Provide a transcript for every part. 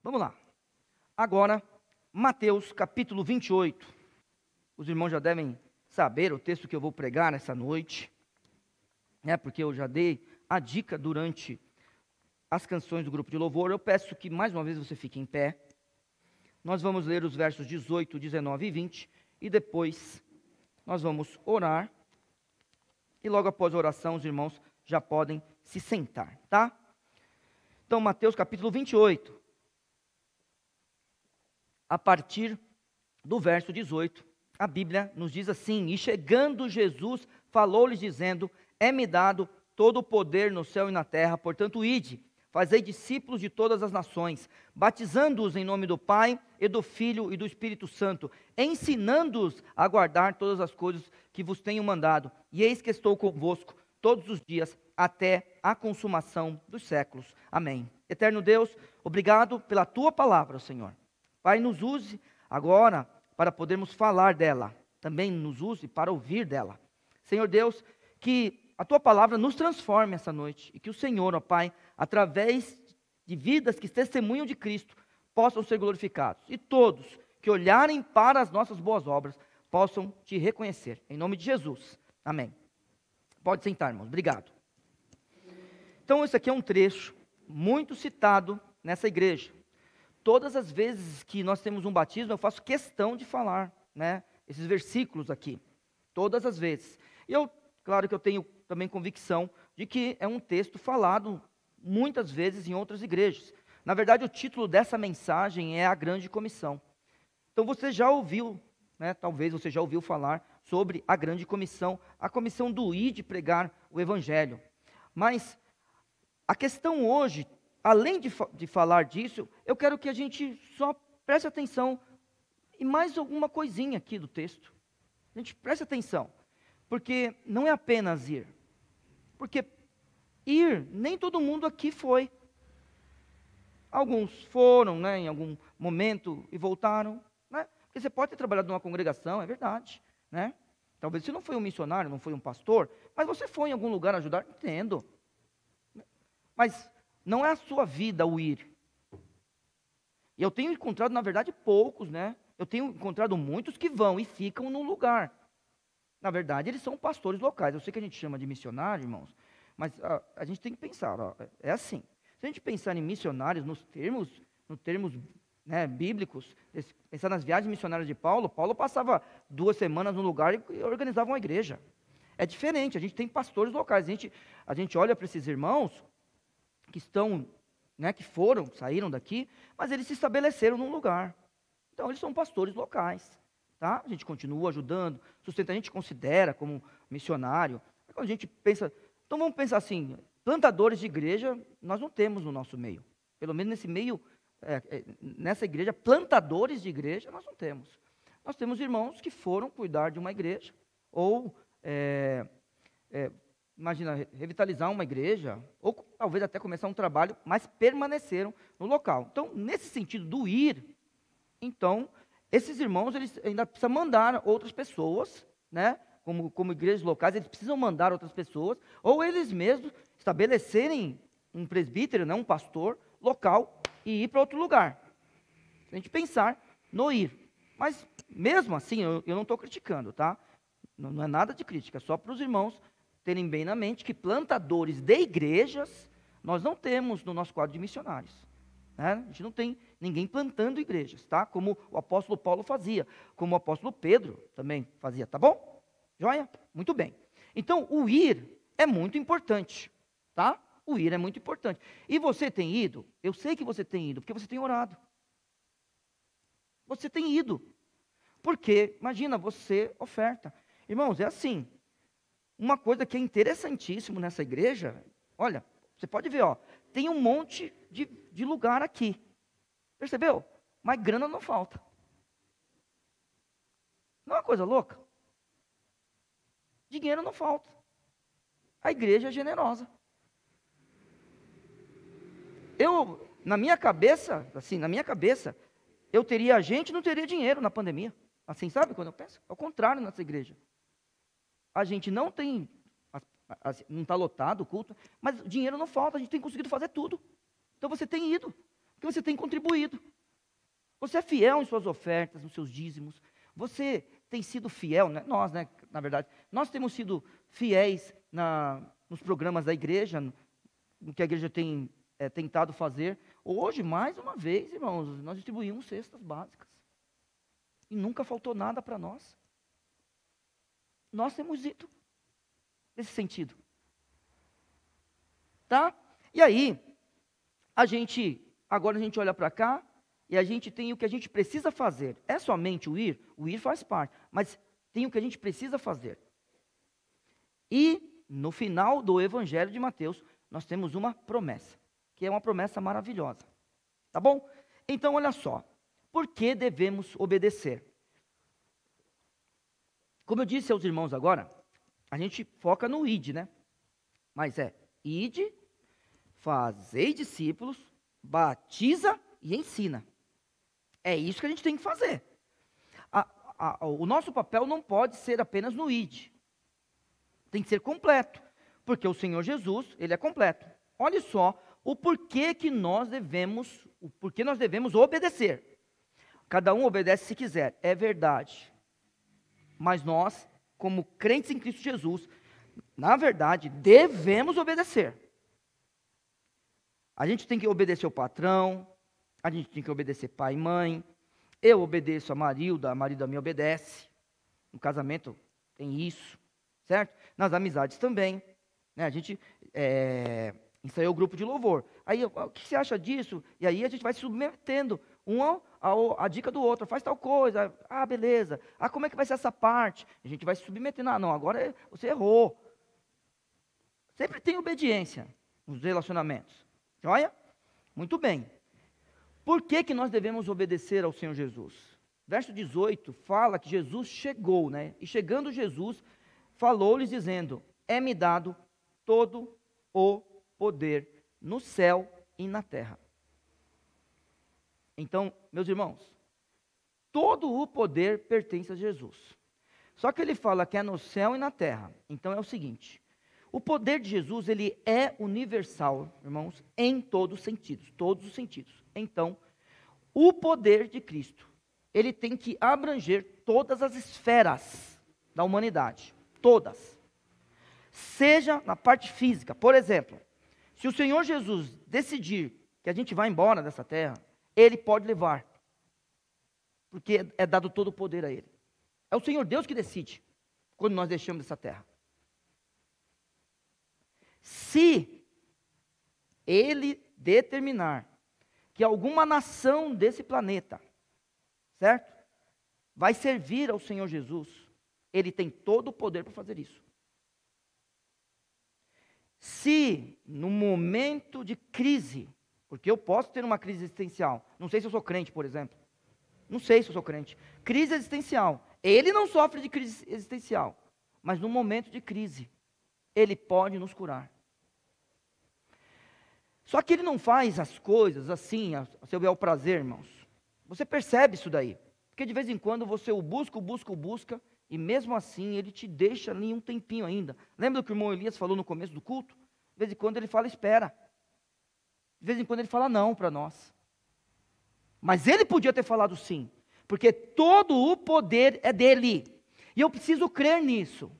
Vamos lá. Agora, Mateus capítulo 28. Os irmãos já devem saber o texto que eu vou pregar nessa noite, né? Porque eu já dei a dica durante as canções do grupo de louvor. Eu peço que mais uma vez você fique em pé. Nós vamos ler os versos 18, 19 e 20 e depois nós vamos orar. E logo após a oração, os irmãos já podem se sentar, tá? Então, Mateus capítulo 28, a partir do verso 18, a Bíblia nos diz assim: E chegando Jesus, falou-lhes dizendo: É-me dado todo o poder no céu e na terra, portanto ide, fazei discípulos de todas as nações, batizando-os em nome do Pai, e do Filho e do Espírito Santo, ensinando-os a guardar todas as coisas que vos tenho mandado. E eis que estou convosco todos os dias, até a consumação dos séculos. Amém. Eterno Deus, obrigado pela Tua palavra, Senhor. Pai, nos use agora para podermos falar dela. Também nos use para ouvir dela. Senhor Deus, que a Tua palavra nos transforme essa noite. E que o Senhor, ó Pai, através de vidas que testemunham de Cristo, possam ser glorificados. E todos que olharem para as nossas boas obras, possam Te reconhecer. Em nome de Jesus. Amém. Pode sentar, irmãos. Obrigado. Então, esse aqui é um trecho muito citado nessa igreja. Todas as vezes que nós temos um batismo, eu faço questão de falar, né, esses versículos aqui. Todas as vezes. E claro que eu tenho também convicção de que é um texto falado muitas vezes em outras igrejas. Na verdade, o título dessa mensagem é a Grande Comissão. Então você já ouviu, né, talvez você já ouviu falar sobre a Grande Comissão, a comissão do ir de pregar o Evangelho. Mas a questão hoje, além de falar disso, eu quero que a gente só preste atenção em mais alguma coisinha aqui do texto. A gente preste atenção, porque não é apenas ir. Porque ir, nem todo mundo aqui foi. Alguns foram, né, em algum momento e voltaram, né? Porque você pode ter trabalhado numa congregação, é verdade, né? Talvez você não foi um missionário, não foi um pastor, mas você foi em algum lugar ajudar, entendo. Mas não é a sua vida o ir. E eu tenho encontrado, na verdade, poucos, né? Eu tenho encontrado muitos que vão e ficam no lugar. Na verdade, eles são pastores locais. Eu sei que a gente chama de missionário, irmãos, mas a gente tem que pensar, ó, é assim. Se a gente pensar em missionários nos termos né, bíblicos, pensar nas viagens missionárias de Paulo, Paulo passava 2 semanas num lugar e organizava uma igreja. É diferente, a gente tem pastores locais. A gente olha para esses irmãos que estão, né, que saíram daqui, mas eles se estabeleceram num lugar. Então, eles são pastores locais, tá? A gente continua ajudando, sustenta, a gente considera como missionário. Quando a gente pensa, então vamos pensar assim, plantadores de igreja, nós não temos no nosso meio. Pelo menos nesse meio, nessa igreja, plantadores de igreja, nós não temos. Nós temos irmãos que foram cuidar de uma igreja, ou imagina, revitalizar uma igreja, ou talvez até começar um trabalho, mas permaneceram no local. Então, nesse sentido do ir, então, esses irmãos, eles ainda precisam mandar outras pessoas, né? Como igrejas locais, eles precisam mandar outras pessoas, ou eles mesmos estabelecerem um presbítero, né, um pastor local, e ir para outro lugar. Se a gente pensar no ir. Mas, mesmo assim, eu não estou criticando, tá? Não é nada de crítica, é só para os irmãos terem bem na mente que plantadores de igrejas, nós não temos no nosso quadro de missionários. Né? A gente não tem ninguém plantando igrejas, tá? Como o apóstolo Paulo fazia, como o apóstolo Pedro também fazia, tá bom? Joia? Muito bem. Então, o ir é muito importante, tá? O ir é muito importante. E você tem ido? Eu sei que você tem ido, porque você tem orado. Você tem ido. Porque, imagina, você oferta. Irmãos, é assim. Uma coisa que é interessantíssimo nessa igreja, olha, você pode ver, ó, tem um monte de lugar aqui. Percebeu? Mas grana não falta. Não é uma coisa louca? Dinheiro não falta. A igreja é generosa. Na minha cabeça, eu teria gente e não teria dinheiro na pandemia. Assim, sabe quando eu penso? Ao contrário nessa igreja. A gente não tem, não está lotado o culto, mas dinheiro não falta, a gente tem conseguido fazer tudo. Então você tem ido. que você tem contribuído. Você é fiel em suas ofertas, nos seus dízimos. Você tem sido fiel, né? Nós, né, na verdade, nós temos sido fiéis nos programas da igreja, no que a igreja tem tentado fazer. Hoje, mais uma vez, irmãos, nós distribuímos cestas básicas. E nunca faltou nada para nós. Nós temos ido nesse sentido. Tá? E aí, agora a gente olha para cá, e a gente tem o que a gente precisa fazer. É somente o ir? O ir faz parte, mas tem o que a gente precisa fazer. E, no final do Evangelho de Mateus, nós temos uma promessa, que é uma promessa maravilhosa. Tá bom? Então, olha só. Por que devemos obedecer? Como eu disse aos irmãos agora, a gente foca no id, né? Mas ide, fazei discípulos, batiza e ensina. É isso que a gente tem que fazer. O nosso papel não pode ser apenas no id. Tem que ser completo. Porque o Senhor Jesus, Ele é completo. Olha só o porquê nós devemos obedecer. Cada um obedece se quiser, é verdade. Mas nós, como crentes em Cristo Jesus, na verdade, devemos obedecer. A gente tem que obedecer o patrão, a gente tem que obedecer pai e mãe. Eu obedeço a Marilda me obedece. No casamento tem isso, certo? Nas amizades também. Né? A gente ensaiou o grupo de louvor. Aí, o que você acha disso? E aí a gente vai se submetendo a dica do outro. Faz tal coisa. Ah, beleza. Ah, como é que vai ser essa parte? A gente vai se submetendo. Ah, não, agora você errou. Sempre tem obediência nos relacionamentos. Olha? Muito bem. Por que nós devemos obedecer ao Senhor Jesus? Verso 18 fala que Jesus chegou, né? E chegando Jesus, falou-lhes dizendo: é-me dado todo o poder no céu e na terra. Então, meus irmãos, todo o poder pertence a Jesus. Só que ele fala que é no céu e na terra. Então é o seguinte: o poder de Jesus, ele é universal, irmãos, em todos os sentidos. Então, o poder de Cristo, ele tem que abranger todas as esferas da humanidade, todas. Seja na parte física, por exemplo, se o Senhor Jesus decidir que a gente vai embora dessa terra, Ele pode levar, porque é dado todo o poder a Ele. É o Senhor Deus que decide quando nós deixamos essa terra. Se Ele determinar que alguma nação desse planeta, certo? Vai servir ao Senhor Jesus, Ele tem todo o poder para fazer isso. Se no momento de crise, porque eu posso ter uma crise existencial, não sei se eu sou crente, por exemplo, não sei se eu sou crente, crise existencial, Ele não sofre de crise existencial, mas no momento de crise, Ele pode nos curar. Só que Ele não faz as coisas assim, a seu bel prazer, irmãos. Você percebe isso daí. Porque de vez em quando você o busca, e mesmo assim Ele te deixa ali um tempinho ainda. Lembra do que o irmão Elias falou no começo do culto? De vez em quando Ele fala espera. De vez em quando Ele fala não para nós. Mas Ele podia ter falado sim, porque todo o poder é dEle. E eu preciso crer nisso.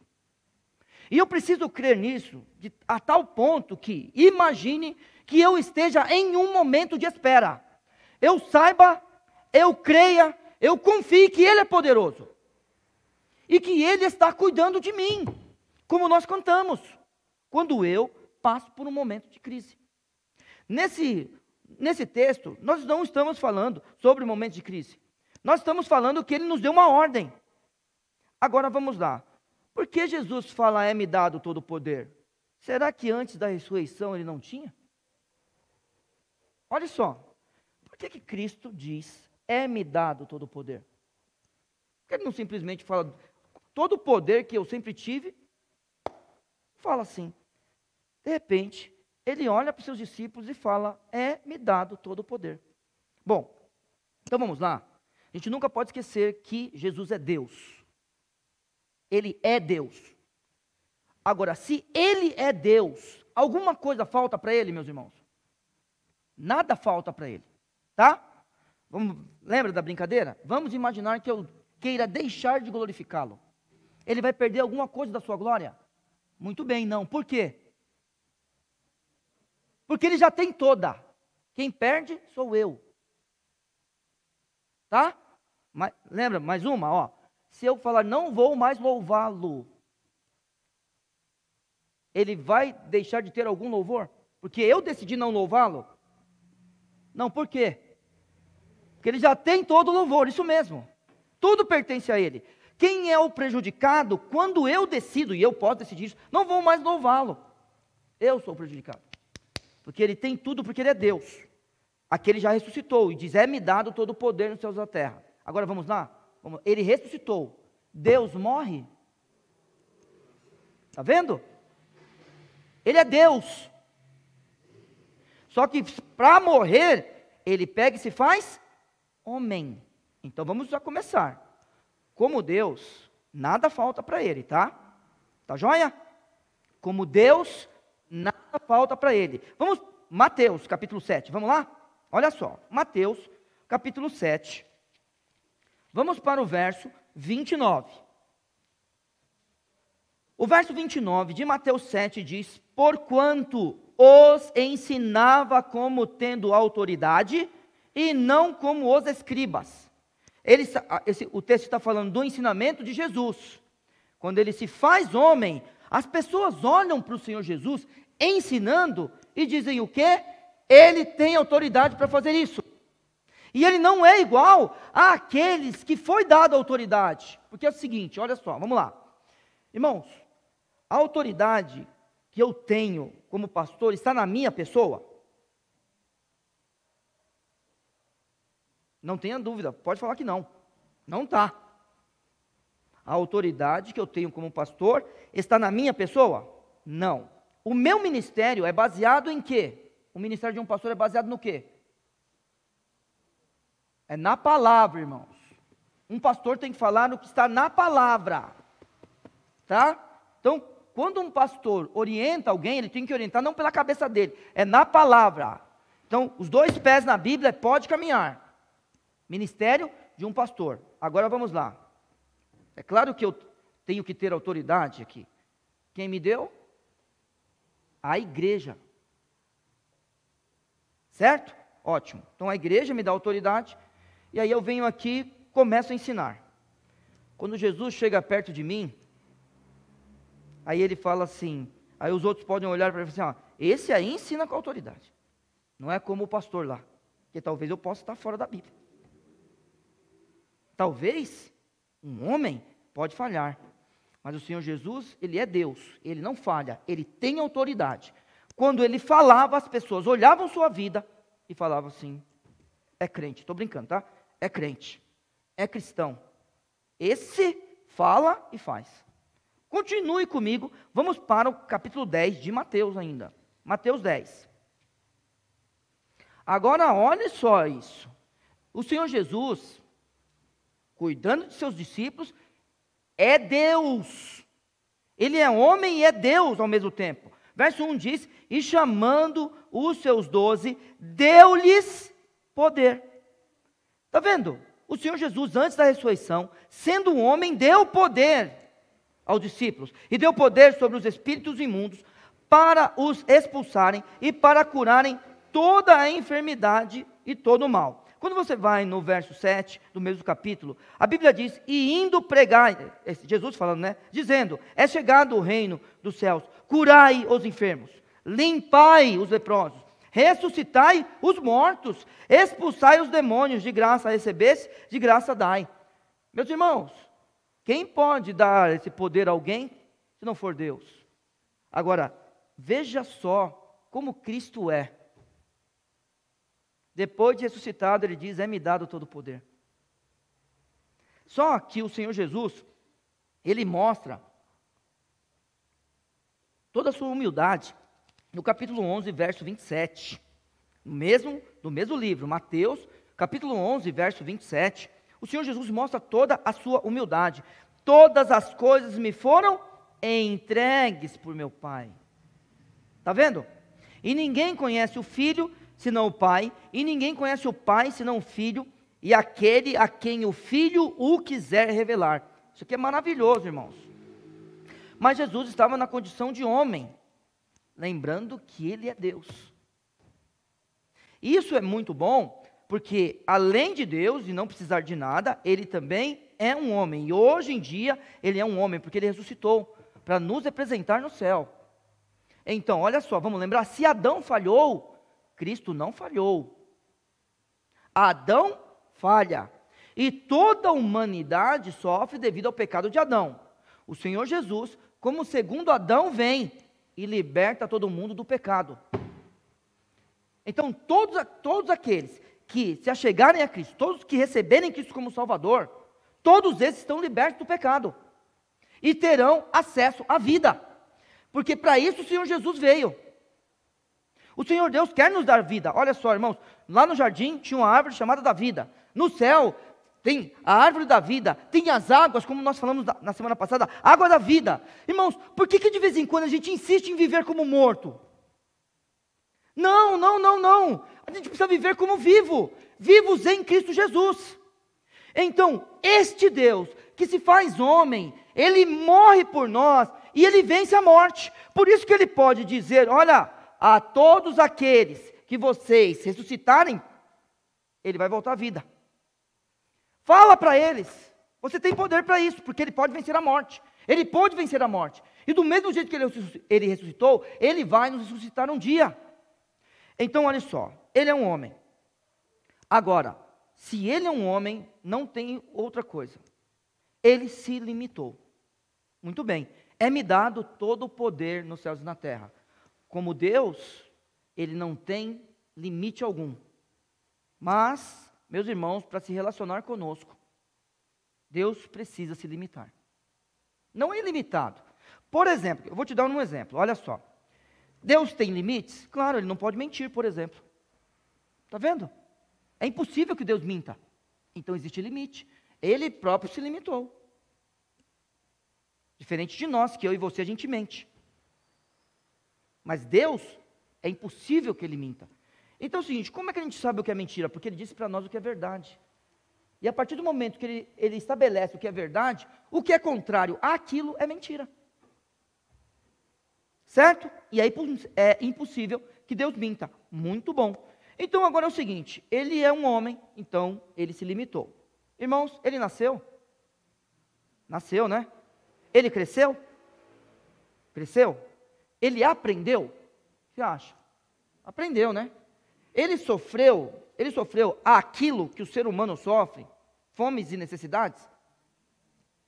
E eu preciso crer nisso a tal ponto que, imagine que eu esteja em um momento de espera. Eu saiba, eu creia, eu confie que Ele é poderoso. E que Ele está cuidando de mim, como nós cantamos, quando eu passo por um momento de crise. Nesse texto, nós não estamos falando sobre o momento de crise. Nós estamos falando que Ele nos deu uma ordem. Agora vamos lá. Por que Jesus fala, é-me dado todo o poder? Será que antes da ressurreição Ele não tinha? Olha só. Por que Cristo diz, é-me dado todo o poder? Por que Ele não simplesmente fala, todo o poder que eu sempre tive? Fala assim. De repente, Ele olha para os seus discípulos e fala, é-me dado todo o poder. Bom, então vamos lá. A gente nunca pode esquecer que Jesus é Deus. Ele é Deus. Agora, se Ele é Deus, alguma coisa falta para Ele, meus irmãos? Nada falta para Ele. tá? Lembra da brincadeira? Vamos imaginar que eu queira deixar de glorificá-lo. Ele vai perder alguma coisa da sua glória? Muito bem, não. Por quê? Porque ele já tem toda. Quem perde sou eu. Tá? Lembra, mais uma, ó. Se eu falar, não vou mais louvá-lo, ele vai deixar de ter algum louvor? Porque eu decidi não louvá-lo? Não, por quê? Porque ele já tem todo o louvor, isso mesmo. Tudo pertence a ele. Quem é o prejudicado quando eu decido, e eu posso decidir isso, não vou mais louvá-lo. Eu sou o prejudicado. Porque ele tem tudo, porque ele é Deus. Aquele já ressuscitou e diz, é-me dado todo o poder nos céus e na terra. Agora vamos lá? Ele ressuscitou. Deus morre? Está vendo? Ele é Deus. Só que para morrer, ele pega e se faz homem. Então vamos já começar. Como Deus, nada falta para ele, tá? Tá joia? Como Deus, nada falta para ele. Vamos, Mateus capítulo 7, vamos lá? Olha só, Mateus capítulo 7. Vamos para o verso 29. O verso 29 de Mateus 7 diz, porquanto os ensinava como tendo autoridade e não como os escribas. O texto está falando do ensinamento de Jesus. Quando ele se faz homem, as pessoas olham para o Senhor Jesus ensinando e dizem o quê? Ele tem autoridade para fazer isso. E ele não é igual àqueles que foi dado autoridade. Porque é o seguinte, olha só, vamos lá. Irmãos, a autoridade que eu tenho como pastor está na minha pessoa? Não tenha dúvida, pode falar que não. Não está. A autoridade que eu tenho como pastor está na minha pessoa? Não. O meu ministério é baseado em quê? O ministério de um pastor é baseado no quê? É na palavra, irmãos. Um pastor tem que falar no que está na palavra. Tá? Então, quando um pastor orienta alguém, ele tem que orientar não pela cabeça dele, é na palavra. Então, os dois pés na Bíblia pode caminhar. Ministério de um pastor. Agora vamos lá. É claro que eu tenho que ter autoridade aqui. Quem me deu? A igreja. Certo? Ótimo. Então a igreja me dá autoridade. E aí eu venho aqui, começo a ensinar. Quando Jesus chega perto de mim, aí ele fala assim, aí os outros podem olhar para ele e falar assim, esse aí ensina com autoridade. Não é como o pastor lá. Porque talvez eu possa estar fora da Bíblia. Talvez um homem pode falhar, mas o Senhor Jesus, ele é Deus, ele não falha, ele tem autoridade. Quando ele falava, as pessoas olhavam sua vida e falavam assim, é crente, estou brincando, tá? É crente, é cristão. Esse fala e faz. Continue comigo, vamos para o capítulo 10 de Mateus ainda. Mateus 10. Agora olhe só isso. O Senhor Jesus, cuidando de seus discípulos, é Deus. Ele é homem e é Deus ao mesmo tempo. Verso 1 diz, e chamando os seus 12, deu-lhes poder. Está vendo? O Senhor Jesus, antes da ressurreição, sendo um homem, deu poder aos discípulos. E deu poder sobre os espíritos imundos, para os expulsarem e para curarem toda a enfermidade e todo o mal. Quando você vai no verso 7 do mesmo capítulo, a Bíblia diz, e indo pregar, Jesus falando, né? Dizendo, é chegado o reino dos céus, curai os enfermos, limpai os leprosos, ressuscitai os mortos, expulsai os demônios, de graça recebeste, de graça dai. Meus irmãos, quem pode dar esse poder a alguém, se não for Deus? Agora, veja só como Cristo é. Depois de ressuscitado, ele diz, é-me dado todo o poder. Só que o Senhor Jesus, ele mostra toda a sua humildade, no capítulo 11, verso 27, no mesmo livro, Mateus, capítulo 11, verso 27, o Senhor Jesus mostra toda a sua humildade. Todas as coisas me foram entregues por meu Pai. Está vendo? E ninguém conhece o Filho, senão o Pai, e ninguém conhece o Pai, senão o Filho, e aquele a quem o Filho o quiser revelar. Isso aqui é maravilhoso, irmãos. Mas Jesus estava na condição de homem, lembrando que Ele é Deus. Isso é muito bom, porque além de Deus e não precisar de nada, Ele também é um homem. E hoje em dia, Ele é um homem, porque Ele ressuscitou, para nos representar no céu. Então, olha só, vamos lembrar, se Adão falhou, Cristo não falhou. Adão falha. E toda a humanidade sofre devido ao pecado de Adão. O Senhor Jesus, como segundo Adão, vem e liberta todo mundo do pecado. Então, todos aqueles que se achegarem a Cristo, todos que receberem Cristo como Salvador, todos esses estão libertos do pecado. E terão acesso à vida. Porque para isso o Senhor Jesus veio. O Senhor Deus quer nos dar vida. Olha só, irmãos, lá no jardim tinha uma árvore chamada da vida. No céu tem a árvore da vida, tem as águas, como nós falamos na semana passada, água da vida. Irmãos, por que de vez em quando a gente insiste em viver como morto? Não. A gente precisa viver como vivo, vivos em Cristo Jesus. Então, este Deus que se faz homem, Ele morre por nós e Ele vence a morte. Por isso que Ele pode dizer, olha, a todos aqueles que vocês ressuscitarem, Ele vai voltar à vida. Fala para eles, você tem poder para isso, porque Ele pode vencer a morte. Ele pode vencer a morte. E do mesmo jeito que Ele ressuscitou, Ele vai nos ressuscitar um dia. Então, olha só, Ele é um homem. Agora, se Ele é um homem, não tem outra coisa. Ele se limitou. Muito bem, é-me dado todo o poder nos céus e na terra. Como Deus, Ele não tem limite algum. Mas, meus irmãos, para se relacionar conosco, Deus precisa se limitar. Não é ilimitado. Por exemplo, eu vou te dar um exemplo, olha só. Deus tem limites? Claro, Ele não pode mentir, por exemplo. Está vendo? É impossível que Deus minta. Então existe limite. Ele próprio se limitou. Diferente de nós, que eu e você a gente mente. Mas Deus, é impossível que Ele minta. Então é o seguinte, como é que a gente sabe o que é mentira? Porque Ele disse para nós o que é verdade. E a partir do momento que ele estabelece o que é verdade, o que é contrário àquilo é mentira. Certo? E aí é impossível que Deus minta. Muito bom. Então agora é o seguinte, Ele é um homem, então Ele se limitou. Irmãos, Ele nasceu? Nasceu, né? Ele cresceu? Cresceu? Ele aprendeu? O que você acha? Aprendeu, né? Ele sofreu aquilo que o ser humano sofre, fomes e necessidades?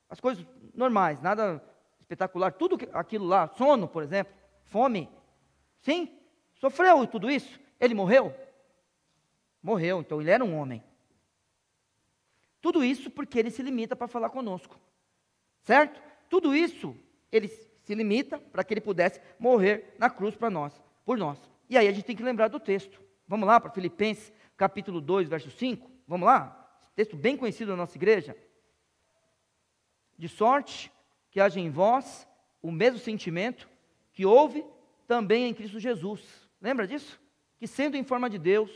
As coisas normais, nada espetacular, tudo aquilo lá, sono, por exemplo, fome, sim, sofreu tudo isso. Ele morreu? Morreu, então Ele era um homem. Tudo isso porque Ele se limita para falar conosco, certo? Tudo isso, Ele se limita para que Ele pudesse morrer na cruz para nós, por nós. E aí a gente tem que lembrar do texto. Vamos lá para Filipenses, capítulo 2, verso 5. Vamos lá? Texto bem conhecido da nossa igreja. De sorte que haja em vós o mesmo sentimento que houve também em Cristo Jesus. Lembra disso? Que sendo em forma de Deus,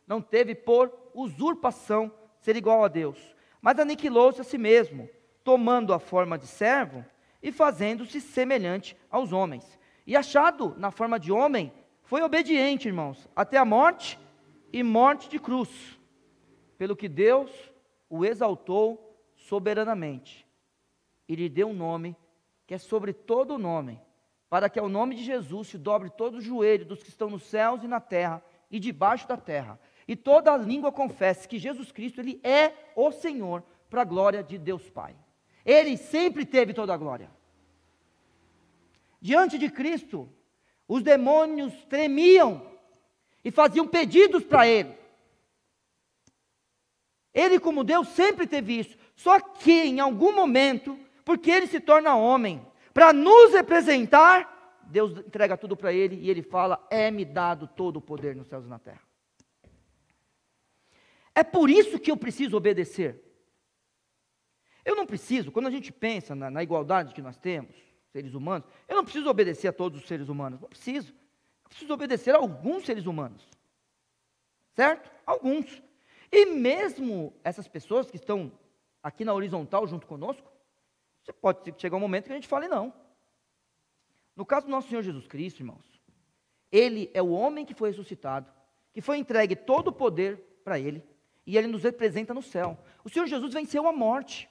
não teve por usurpação ser igual a Deus, mas aniquilou-se a si mesmo, tomando a forma de servo e fazendo-se semelhante aos homens. E achado na forma de homem, foi obediente, irmãos, até a morte e morte de cruz, pelo que Deus o exaltou soberanamente e lhe deu um nome que é sobre todo o nome, para que ao nome de Jesus se dobre todo o joelho dos que estão nos céus e na terra e debaixo da terra, e toda a língua confesse que Jesus Cristo, Ele é o Senhor, para a glória de Deus Pai. Ele sempre teve toda a glória. Diante de Cristo, os demônios tremiam e faziam pedidos para Ele. Ele, como Deus, sempre teve isso. Só que em algum momento, porque Ele se torna homem, para nos representar, Deus entrega tudo para Ele e Ele fala, é-me dado todo o poder nos céus e na terra. É por isso que eu preciso obedecer. Eu não preciso, quando a gente pensa na igualdade que nós temos, seres humanos, eu não preciso obedecer a todos os seres humanos, não preciso. Eu preciso obedecer a alguns seres humanos. certo? Alguns. E mesmo essas pessoas que estão aqui na horizontal junto conosco, você pode chegar um momento que a gente fale não. No caso do nosso Senhor Jesus Cristo, irmãos, Ele é o homem que foi ressuscitado, que foi entregue todo o poder para Ele, e Ele nos representa no céu. O Senhor Jesus venceu a morte.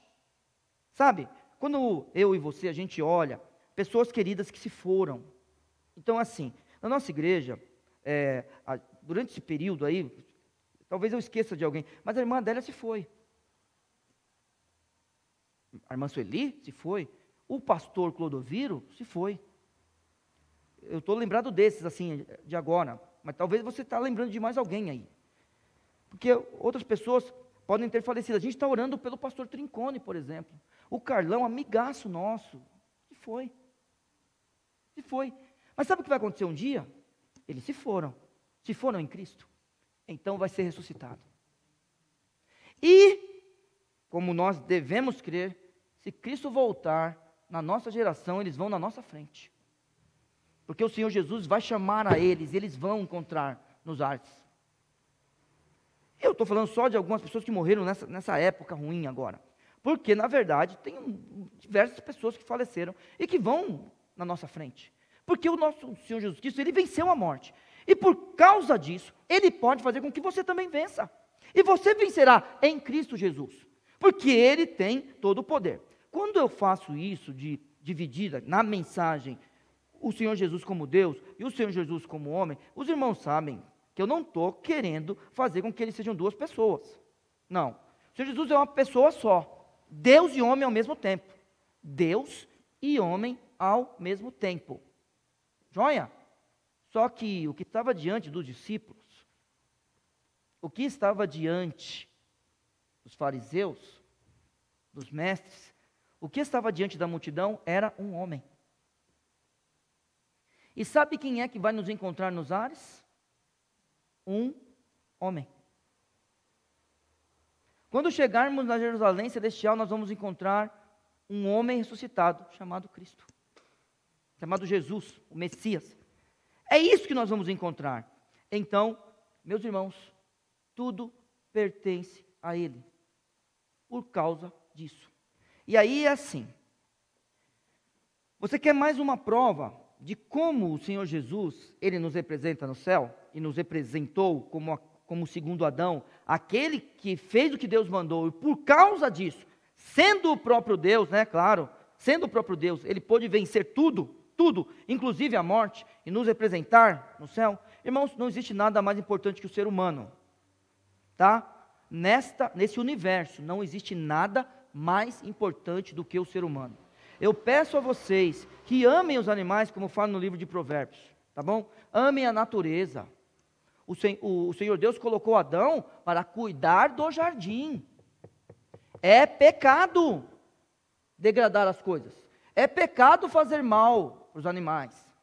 Sabe, quando eu e você, a gente olha, pessoas queridas que se foram. Então, assim, na nossa igreja, durante esse período aí, talvez eu esqueça de alguém, mas a irmã Adélia se foi. A irmã Sueli se foi. O pastor Clodoviro se foi. Eu estou lembrado desses, assim, de agora. Mas talvez você está lembrando de mais alguém aí. Porque outras pessoas podem ter falecido. A gente está orando pelo pastor Trincone, por exemplo. O Carlão, amigaço nosso, se foi. Se foi. Mas sabe o que vai acontecer um dia? Eles se foram. Se foram em Cristo. Então vai ser ressuscitado. E, como nós devemos crer, se Cristo voltar na nossa geração, eles vão na nossa frente. Porque o Senhor Jesus vai chamar a eles, e eles vão encontrar nos ares. Eu estou falando só de algumas pessoas que morreram nessa época ruim agora. Porque, na verdade, tem diversas pessoas que faleceram e que vão na nossa frente. Porque o nosso Senhor Jesus Cristo, Ele venceu a morte. E por causa disso, Ele pode fazer com que você também vença. E você vencerá em Cristo Jesus. Porque Ele tem todo o poder. Quando eu faço isso de dividir na mensagem o Senhor Jesus como Deus e o Senhor Jesus como homem, os irmãos sabem que eu não estou querendo fazer com que eles sejam duas pessoas. Não. O Senhor Jesus é uma pessoa só. Deus e homem ao mesmo tempo. Deus e homem ao mesmo tempo. Joia? Só que o que estava diante dos discípulos, o que estava diante dos fariseus, dos mestres, o que estava diante da multidão era um homem. E sabe quem é que vai nos encontrar nos ares? Um homem. Quando chegarmos na Jerusalém celestial, nós vamos encontrar um homem ressuscitado, chamado Cristo. Chamado Jesus, o Messias. É isso que nós vamos encontrar. Então, meus irmãos, tudo pertence a Ele. Por causa disso. E aí é assim. Você quer mais uma prova de como o Senhor Jesus, Ele nos representa no céu? E nos representou como segundo Adão, aquele que fez o que Deus mandou, e por causa disso, sendo o próprio Deus, né, claro, sendo o próprio Deus, Ele pôde vencer tudo, inclusive a morte, e nos representar no céu. Irmãos, não existe nada mais importante que o ser humano, tá? Nesse universo, não existe nada mais importante do que o ser humano. Eu peço a vocês que amem os animais, como fala no livro de Provérbios, tá bom? Amem a natureza. O Senhor Deus colocou Adão para cuidar do jardim. É pecado degradar as coisas. É pecado fazer mal para os animais.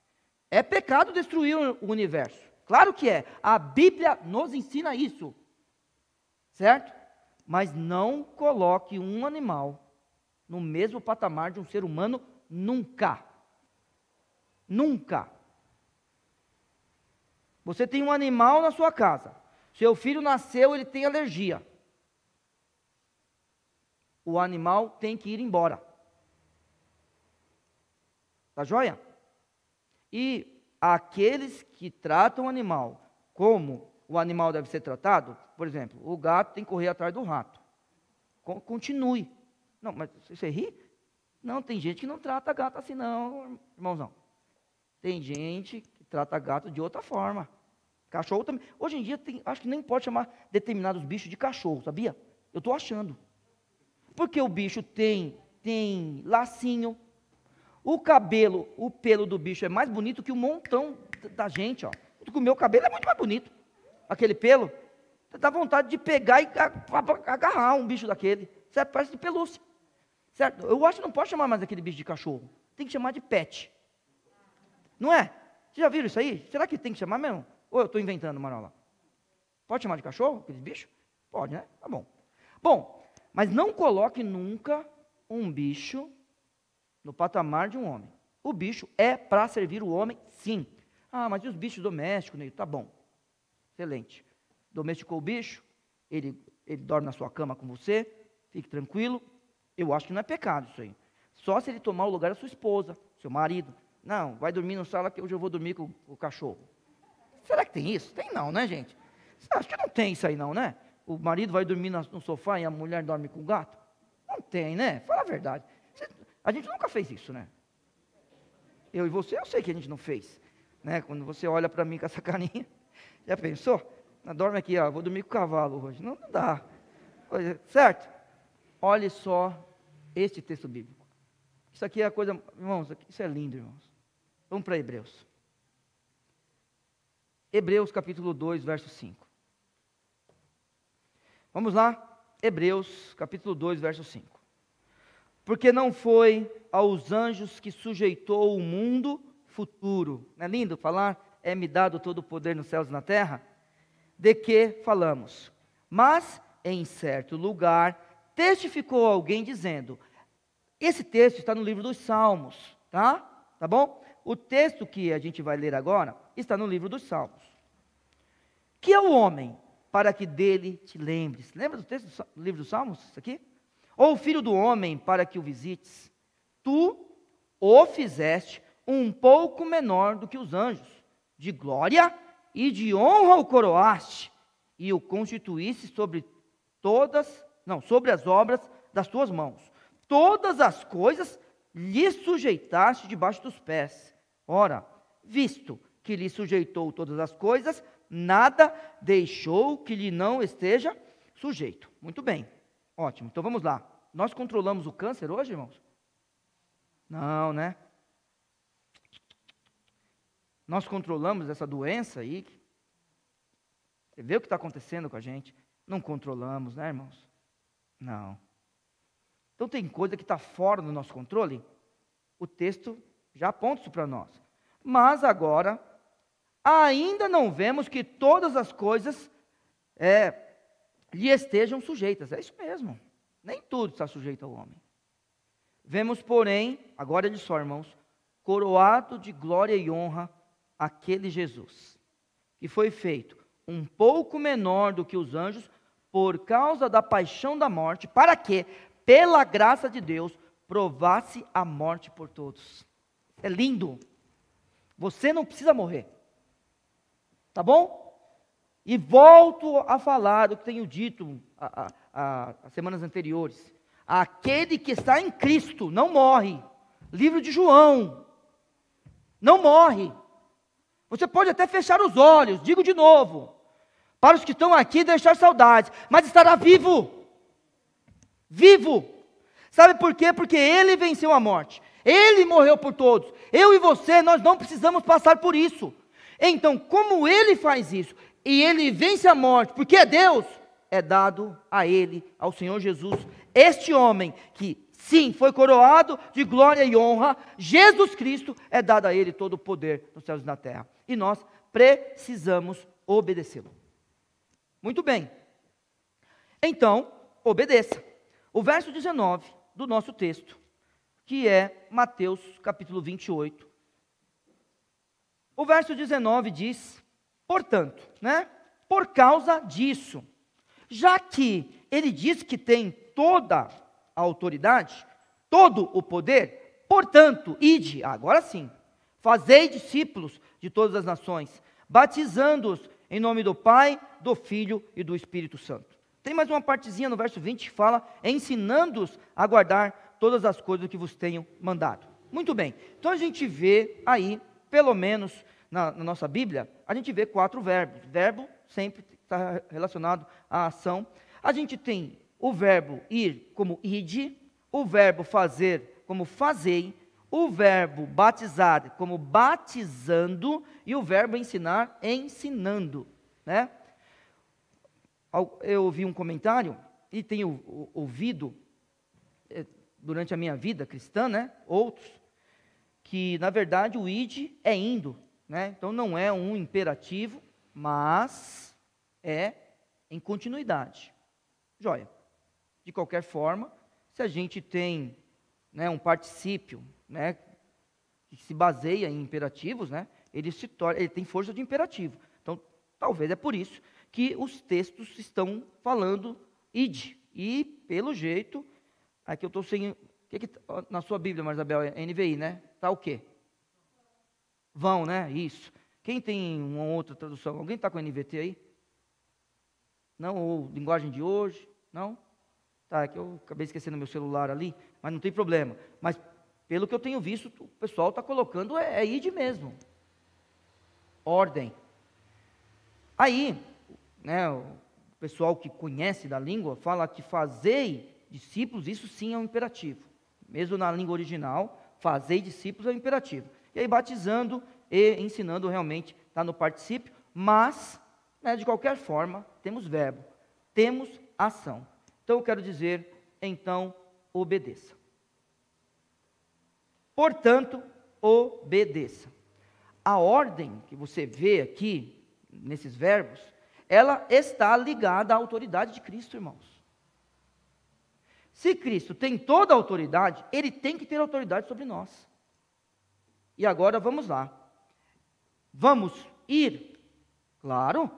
É pecado destruir o universo. Claro que é. A Bíblia nos ensina isso. Certo? Mas não coloque um animal no mesmo patamar de um ser humano nunca. Nunca. Você tem um animal na sua casa. Seu filho nasceu, ele tem alergia. O animal tem que ir embora. Tá joia? E aqueles que tratam o animal como o animal deve ser tratado, por exemplo, o gato tem que correr atrás do rato. Continue. Não, mas você ri? Não, tem gente que não trata gato assim não, irmãozão. Tem gente que trata gato de outra forma. Cachorro também. Hoje em dia, acho que nem pode chamar determinados bichos de cachorro, sabia? Eu estou achando. Porque o bicho tem lacinho. O pelo do bicho é mais bonito que o montão da gente, ó. O meu cabelo é muito mais bonito. Aquele pelo, dá vontade de pegar e agarrar um bicho daquele. Certo? Parece de pelúcia. Certo? Eu acho que não pode chamar mais aquele bicho de cachorro. Tem que chamar de pet. Não é? Vocês já viram isso aí? Será que tem que chamar mesmo? Ou eu estou inventando, Marola? Pode chamar de cachorro, aquele bicho? Pode, né? Tá bom. Bom, mas não coloque nunca um bicho no patamar de um homem. O bicho é para servir o homem, sim. Ah, mas e os bichos domésticos, Neil? Tá bom. Excelente. domesticou o bicho, ele dorme na sua cama com você, fique tranquilo. Eu acho que não é pecado isso aí. Só se ele tomar o lugar da sua esposa, seu marido. Não, vai dormir na sala que hoje eu vou dormir com o cachorro. Será que tem isso? Tem não, né, gente? Acho que não tem isso aí não, né? O marido vai dormir no sofá e a mulher dorme com o gato? Não tem, né? Fala a verdade. A gente nunca fez isso, né? Eu e você, eu sei que a gente não fez. Né? Quando você olha para mim com essa carinha, já pensou? Dorme aqui, ó, vou dormir com o cavalo hoje. Não dá. Certo? Olhe só este texto bíblico. Isso aqui é a coisa, irmãos, isso é lindo, irmãos. Vamos para Hebreus. Hebreus capítulo 2, verso 5. Vamos lá? Hebreus capítulo 2, verso 5. Porque não foi aos anjos que sujeitou o mundo futuro. Não é lindo falar? É-me dado todo o poder nos céus e na terra? De que falamos? Mas em certo lugar testificou alguém dizendo, esse texto está no livro dos Salmos, tá? Tá bom? O texto que a gente vai ler agora está no livro dos Salmos. Que é o homem para que dele te lembres? Lembra do texto do livro dos Salmos? Isso aqui? Ou o filho do homem para que o visites? Tu o fizeste um pouco menor do que os anjos. De glória e de honra o coroaste e o constituísse sobre as obras das tuas mãos. Todas as coisas lhe sujeitaste debaixo dos pés. Ora, visto que lhe sujeitou todas as coisas, nada deixou que lhe não esteja sujeito. Muito bem, ótimo. Então vamos lá. Nós controlamos o câncer hoje, irmãos? Não, né? Nós controlamos essa doença aí. Você vê o que está acontecendo com a gente? Não controlamos, né, irmãos? Não. Então tem coisa que está fora do nosso controle? O texto já aponta isso para nós. Mas agora, ainda não vemos que todas as coisas lhe estejam sujeitas. É isso mesmo. Nem tudo está sujeito ao homem. Vemos, porém, agora ele só, irmãos, coroado de glória e honra aquele Jesus, que foi feito um pouco menor do que os anjos, por causa da paixão da morte, para que, pela graça de Deus, provasse a morte por todos. É lindo. Você não precisa morrer. Tá bom? E volto a falar o que tenho dito as semanas anteriores. Aquele que está em Cristo não morre. Livro de João. Não morre. Você pode até fechar os olhos, digo de novo, para os que estão aqui deixar saudade, mas estará vivo. Vivo. Sabe por quê? Porque Ele venceu a morte. Ele morreu por todos. Eu e você, nós não precisamos passar por isso. Então, como Ele faz isso, e Ele vence a morte, porque é Deus, é dado a Ele, ao Senhor Jesus, este homem que, sim, foi coroado de glória e honra, Jesus Cristo, é dado a Ele todo o poder nos céus e na terra. E nós precisamos obedecê-lo. Muito bem. Então, obedeça. O verso 19 do nosso texto, que é Mateus capítulo 28. O verso 19 diz, portanto, né? Por causa disso, já que ele diz que tem toda a autoridade, todo o poder, portanto, ide, agora sim, fazei discípulos de todas as nações, batizando-os em nome do Pai, do Filho e do Espírito Santo. Tem mais uma partezinha no verso 20 que fala, ensinando-os a guardar todas as coisas que vos tenho mandado. Muito bem, então a gente vê aí, pelo menos na nossa Bíblia, a gente vê 4 verbos. Verbo sempre está relacionado à ação. A gente tem o verbo ir como ide, o verbo fazer como fazei, o verbo batizar como batizando e o verbo ensinar ensinando, né? Eu ouvi um comentário e tenho ouvido durante a minha vida cristã, né? Outros, que na verdade o id é indo, né? Então não é um imperativo, mas é em continuidade. Joia. De qualquer forma, se a gente tem, né, um particípio, né, que se baseia em imperativos, né, ele tem força de imperativo. Então, talvez é por isso que os textos estão falando, ide. E, pelo jeito, aqui eu estou sem... na sua Bíblia, Marisabel, é NVI, né? Está o quê? Vão, né? Isso. Quem tem uma outra tradução? Alguém está com NVT aí? Não? Ou linguagem de hoje? Não? Tá, é que eu acabei esquecendo meu celular ali, mas não tem problema. Mas, pelo que eu tenho visto, o pessoal está colocando, ide mesmo. Ordem. Aí, né, o pessoal que conhece da língua, fala que fazei discípulos, isso sim é um imperativo. Mesmo na língua original, fazei discípulos é um imperativo. E aí, batizando e ensinando realmente está no particípio, mas, né, de qualquer forma, temos verbo, temos ação. Então, eu quero dizer, então, obedeça. Portanto, obedeça. A ordem que você vê aqui, nesses verbos, ela está ligada à autoridade de Cristo, irmãos. Se Cristo tem toda a autoridade, Ele tem que ter autoridade sobre nós. E agora vamos lá. Vamos ir? Claro.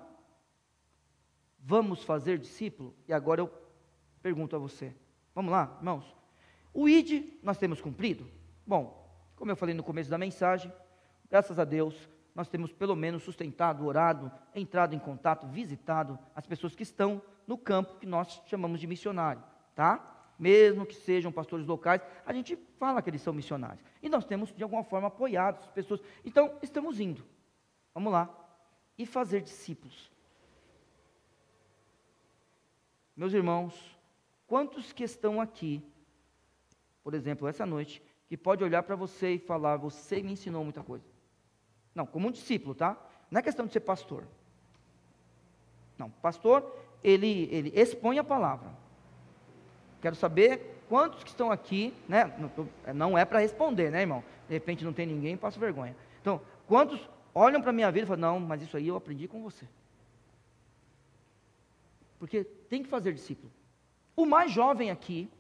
Vamos fazer discípulo? E agora eu pergunto a você. Vamos lá, irmãos? O ID nós temos cumprido? Bom, como eu falei no começo da mensagem, graças a Deus, nós temos pelo menos sustentado, orado, entrado em contato, visitado as pessoas que estão no campo que nós chamamos de missionário, tá? Mesmo que sejam pastores locais, a gente fala que eles são missionários. E nós temos, de alguma forma, apoiado as pessoas. Então, estamos indo. Vamos lá. E fazer discípulos. Meus irmãos, quantos que estão aqui, por exemplo, essa noite, que pode olhar para você e falar, você me ensinou muita coisa. Não, como um discípulo, tá? Não é questão de ser pastor. Não, pastor, ele expõe a palavra. Quero saber quantos que estão aqui, né? Não é para responder, né, irmão? De repente não tem ninguém, passo vergonha. Então, quantos olham para a minha vida e falam, não, mas isso aí eu aprendi com você. Porque tem que fazer discípulo. O mais jovem aqui,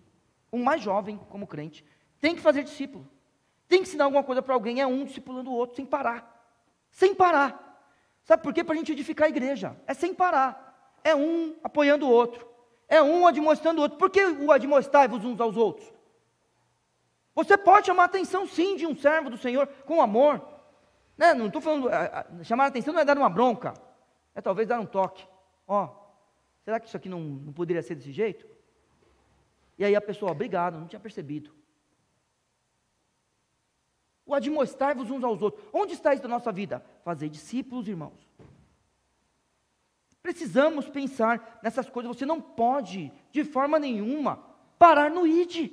o mais jovem como crente, tem que fazer discípulo. Tem que ensinar alguma coisa para alguém, é um discipulando o outro, sem parar. Sem parar. Sabe por quê? Para a gente edificar a igreja. É sem parar. É um apoiando o outro. É um admoestando o outro. Por que o admoestai-vos uns aos outros? Você pode chamar a atenção, sim, de um servo do Senhor com amor. Né? Não estou falando, chamar a atenção não é dar uma bronca. É talvez dar um toque. Ó, será que isso aqui não poderia ser desse jeito? E aí a pessoa, obrigado, não tinha percebido. O admoestai-vos uns aos outros. Onde está isso na nossa vida? Fazer discípulos, irmãos. Precisamos pensar nessas coisas. Você não pode, de forma nenhuma, parar no ID.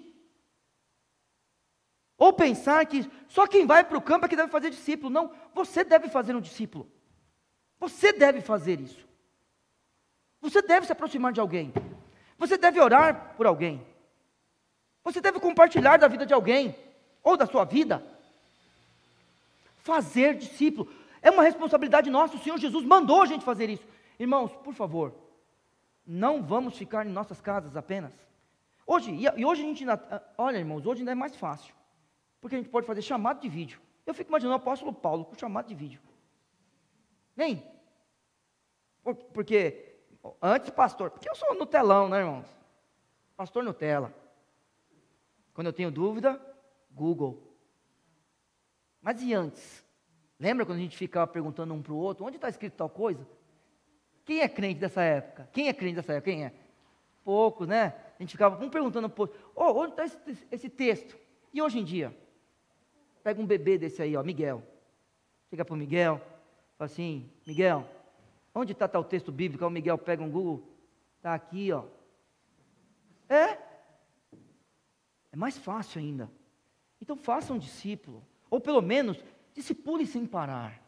Ou pensar que só quem vai para o campo é que deve fazer discípulo. Não, você deve fazer um discípulo. Você deve fazer isso. Você deve se aproximar de alguém. Você deve orar por alguém. Você deve compartilhar da vida de alguém, ou da sua vida. Fazer discípulo é uma responsabilidade nossa. O Senhor Jesus mandou a gente fazer isso. Irmãos, por favor, não vamos ficar em nossas casas apenas. Hoje a gente ainda, olha, irmãos, hoje ainda é mais fácil, porque a gente pode fazer chamado de vídeo. Eu fico imaginando o apóstolo Paulo com chamado de vídeo. Nem. Porque antes pastor, porque eu sou Nutelão, né, irmãos? Pastor Nutella. Quando eu tenho dúvida, Google. Mas e antes? Lembra quando a gente ficava perguntando um para o outro, onde está escrito tal coisa? Quem é crente dessa época? Quem é crente dessa época? Quem é? Poucos, né? A gente ficava um perguntando para o outro, onde está esse texto? E hoje em dia? Pega um bebê desse aí, ó, Miguel. Chega para o Miguel, fala assim, Miguel, onde está tal texto bíblico? Aí o Miguel pega um Google, está aqui, ó. É mais fácil ainda. Então faça um discípulo. Ou pelo menos, discipule sem parar.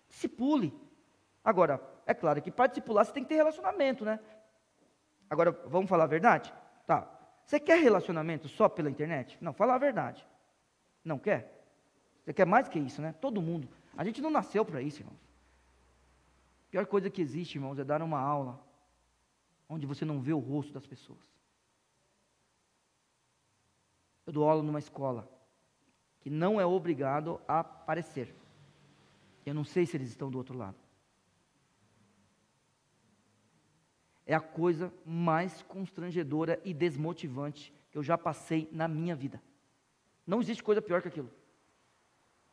Discipule. Agora, é claro que para discipular você tem que ter relacionamento, né? Agora, vamos falar a verdade? Tá. Você quer relacionamento só pela internet? Não, fala a verdade. Não quer? Você quer mais que isso, né? Todo mundo. A gente não nasceu para isso, irmãos. A pior coisa que existe, irmãos, é dar uma aula onde você não vê o rosto das pessoas. Eu dou aula numa escola que não é obrigado a aparecer. Eu não sei se eles estão do outro lado. é a coisa mais constrangedora e desmotivante que eu já passei na minha vida. Não existe coisa pior que aquilo.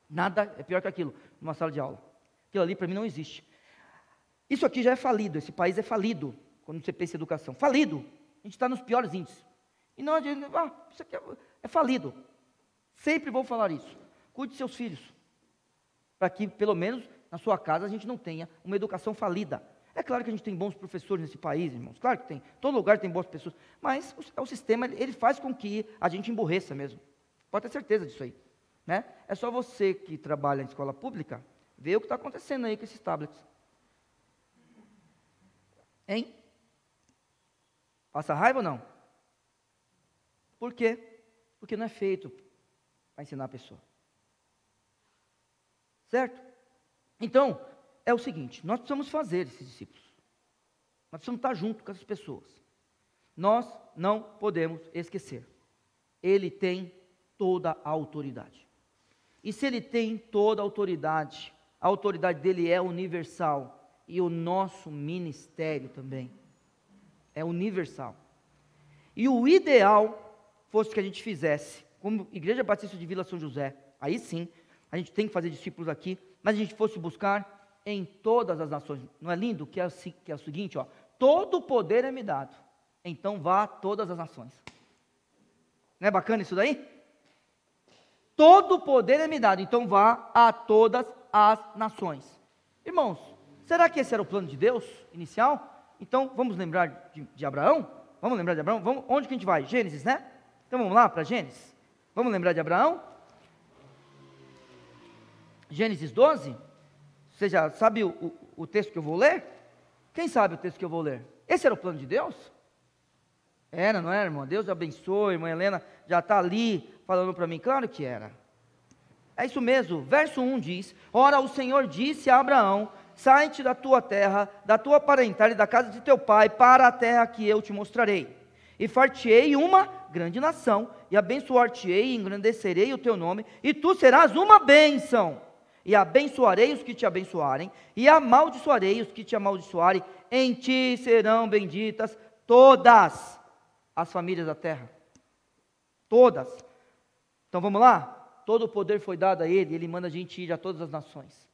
Nada é pior que aquilo, numa sala de aula. Aquilo ali para mim não existe. Isso aqui já é falido, esse país é falido, quando você pensa em educação. Falido, a gente está nos piores índices. E não adianta, isso aqui é falido. Sempre vou falar isso. Cuide de seus filhos, para que pelo menos na sua casa a gente não tenha uma educação falida. É claro que a gente tem bons professores nesse país, irmãos, claro que tem. Todo lugar tem boas pessoas, mas o sistema, ele faz com que a gente emburreça mesmo. Pode ter certeza disso aí, né? É só você que trabalha em escola pública, ver o que está acontecendo aí com esses tablets. Hein? Passa raiva ou não? Por quê? Porque não é feito para ensinar a pessoa. Certo? Então, é o seguinte, nós precisamos fazer esses discípulos. Nós precisamos estar junto com essas pessoas. Nós não podemos esquecer. Ele tem toda a autoridade. E se ele tem toda a autoridade dele é universal. E o nosso ministério também é universal. E o ideal fosse que a gente fizesse, como Igreja Batista de Vila São José, aí sim, a gente tem que fazer discípulos aqui, mas a gente fosse buscar em todas as nações. Não é lindo que é o seguinte, ó, todo o poder é me dado, então vá a todas as nações. Não é bacana isso daí? Todo o poder é me dado, então vá a todas as nações. Irmãos, será que esse era o plano de Deus inicial? Então vamos lembrar de Abraão? Vamos lembrar de Abraão? Onde que a gente vai? Gênesis, né? Então vamos lá para Gênesis? Vamos lembrar de Abraão? Gênesis 12? Você já sabe o texto que eu vou ler? Quem sabe o texto que eu vou ler? Esse era o plano de Deus? Era, não era, irmão? Deus abençoe, irmã Helena já está ali falando para mim. Claro que era. É isso mesmo, verso 1 diz: Ora, o Senhor disse a Abraão: sai-te da tua terra, da tua parentela e da casa de teu pai, para a terra que eu te mostrarei. E far-te-ei uma grande nação, e abençoar-te-ei, e engrandecerei o teu nome, e tu serás uma bênção. E abençoarei os que te abençoarem, e amaldiçoarei os que te amaldiçoarem. Em ti serão benditas todas as famílias da terra. Todas. Então vamos lá? Todo o poder foi dado a ele, ele manda a gente ir a todas as nações.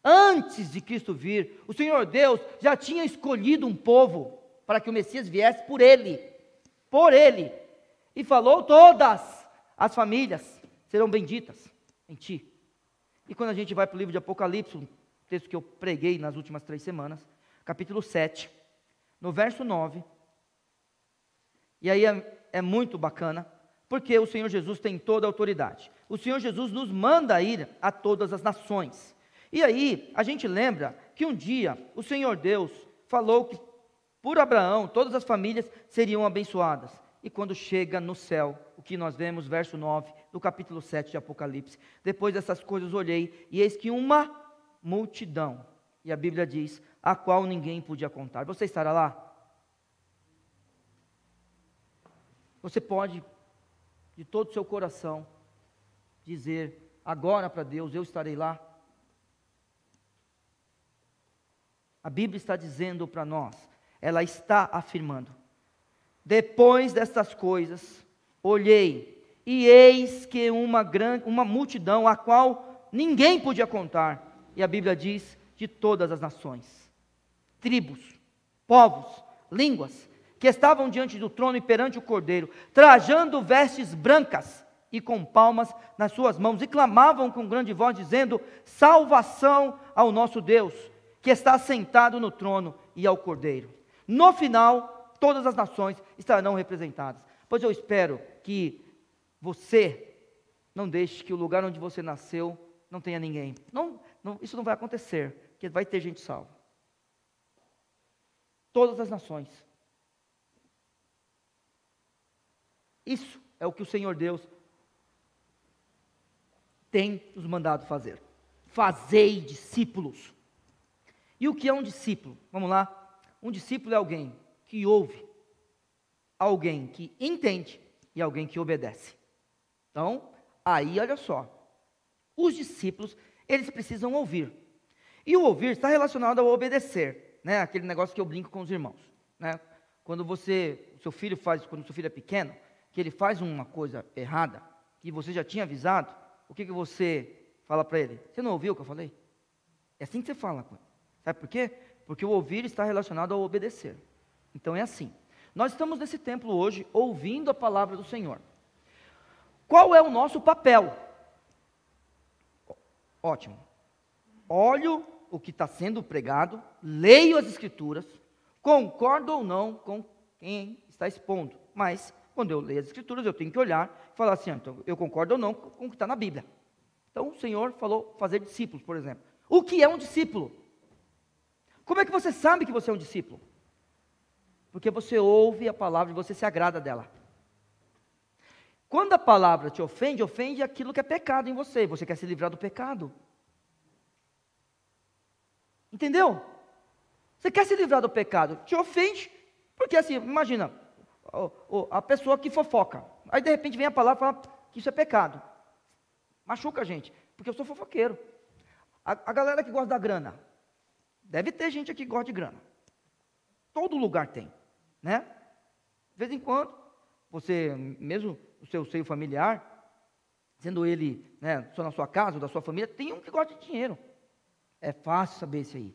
Antes de Cristo vir, o Senhor Deus já tinha escolhido um povo para que o Messias viesse por ele, e falou: todas as famílias serão benditas em ti. E quando a gente vai para o livro de Apocalipse, um texto que eu preguei nas últimas 3 semanas, capítulo 7, no verso 9, e aí é muito bacana, porque o Senhor Jesus tem toda a autoridade. O Senhor Jesus nos manda ir a todas as nações. E aí, a gente lembra que um dia o Senhor Deus falou que por Abraão todas as famílias seriam abençoadas. E quando chega no céu, o que nós vemos, verso 9, do capítulo 7 de Apocalipse: depois dessas coisas olhei, e eis que uma multidão, e a Bíblia diz, a qual ninguém podia contar. Você estará lá? Você pode, de todo o seu coração, dizer agora para Deus: eu estarei lá? A Bíblia está dizendo para nós, ela está afirmando: depois dessas coisas, olhei, e eis que uma multidão, a qual ninguém podia contar, e a Bíblia diz, de todas as nações, tribos, povos, línguas, que estavam diante do trono e perante o Cordeiro, trajando vestes brancas, e com palmas nas suas mãos, e clamavam com grande voz, dizendo: salvação ao nosso Deus, que está assentado no trono, e ao Cordeiro. No final, todas as nações estarão representadas. Pois eu espero que você não deixe que o lugar onde você nasceu não tenha ninguém. Isso não vai acontecer, porque vai ter gente salva. Todas as nações. Isso é o que o Senhor Deus tem nos mandado fazer. Fazei discípulos. E o que é um discípulo? Vamos lá. Um discípulo é alguém que ouve, alguém que entende e alguém que obedece. Então, aí olha só, os discípulos, eles precisam ouvir. E o ouvir está relacionado ao obedecer, né? Aquele negócio que eu brinco com os irmãos. né? Quando o seu filho quando o seu filho é pequeno, que ele faz uma coisa errada, que você já tinha avisado, o que você fala para ele? Você não ouviu o que eu falei? É assim que você fala. Sabe por quê? Porque o ouvir está relacionado ao obedecer. Então é assim. Nós estamos nesse templo hoje, ouvindo a palavra do Senhor. Qual é o nosso papel? Ótimo. Olho o que está sendo pregado, leio as Escrituras, concordo ou não com quem está expondo. Mas, quando eu leio as Escrituras, eu tenho que olhar e falar assim, então, eu concordo ou não com o que está na Bíblia. Então, o Senhor falou fazer discípulos, por exemplo. O que é um discípulo? Como é que você sabe que você é um discípulo? Porque você ouve a palavra e você se agrada dela. Quando a palavra te ofende, ofende aquilo que é pecado em você. Você quer se livrar do pecado. Entendeu? Você quer se livrar do pecado. Te ofende, porque assim, imagina, a pessoa que fofoca. Aí de repente vem a palavra e fala que isso é pecado. Machuca a gente, porque eu sou fofoqueiro. A galera que gosta da grana. Deve ter gente aqui que gosta de grana. Todo lugar tem, né? De vez em quando, você, mesmo o seu seio familiar, sendo ele, né, só na sua casa ou da sua família, tem um que gosta de dinheiro. É fácil saber isso aí.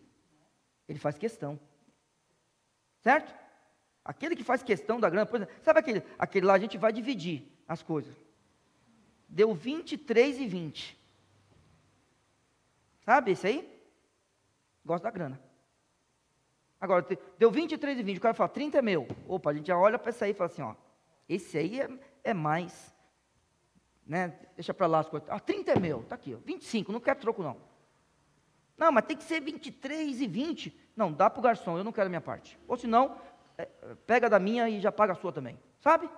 Ele faz questão. Certo? Aquele que faz questão da grana, por exemplo, sabe aquele lá, a gente vai dividir as coisas. Deu 23,20. Sabe esse aí? Gosta da grana. Agora, deu 23,20, o cara fala, 30 é meu. Opa, a gente já olha para esse aí e fala assim, ó, esse aí é mais, né, deixa para lá as coisas. 30 é meu, tá aqui, ó, 25, não quero troco não. Não, mas tem que ser 23,20. Não, dá para o garçom, eu não quero a minha parte. Ou senão, pega da minha e já paga a sua também, sabe?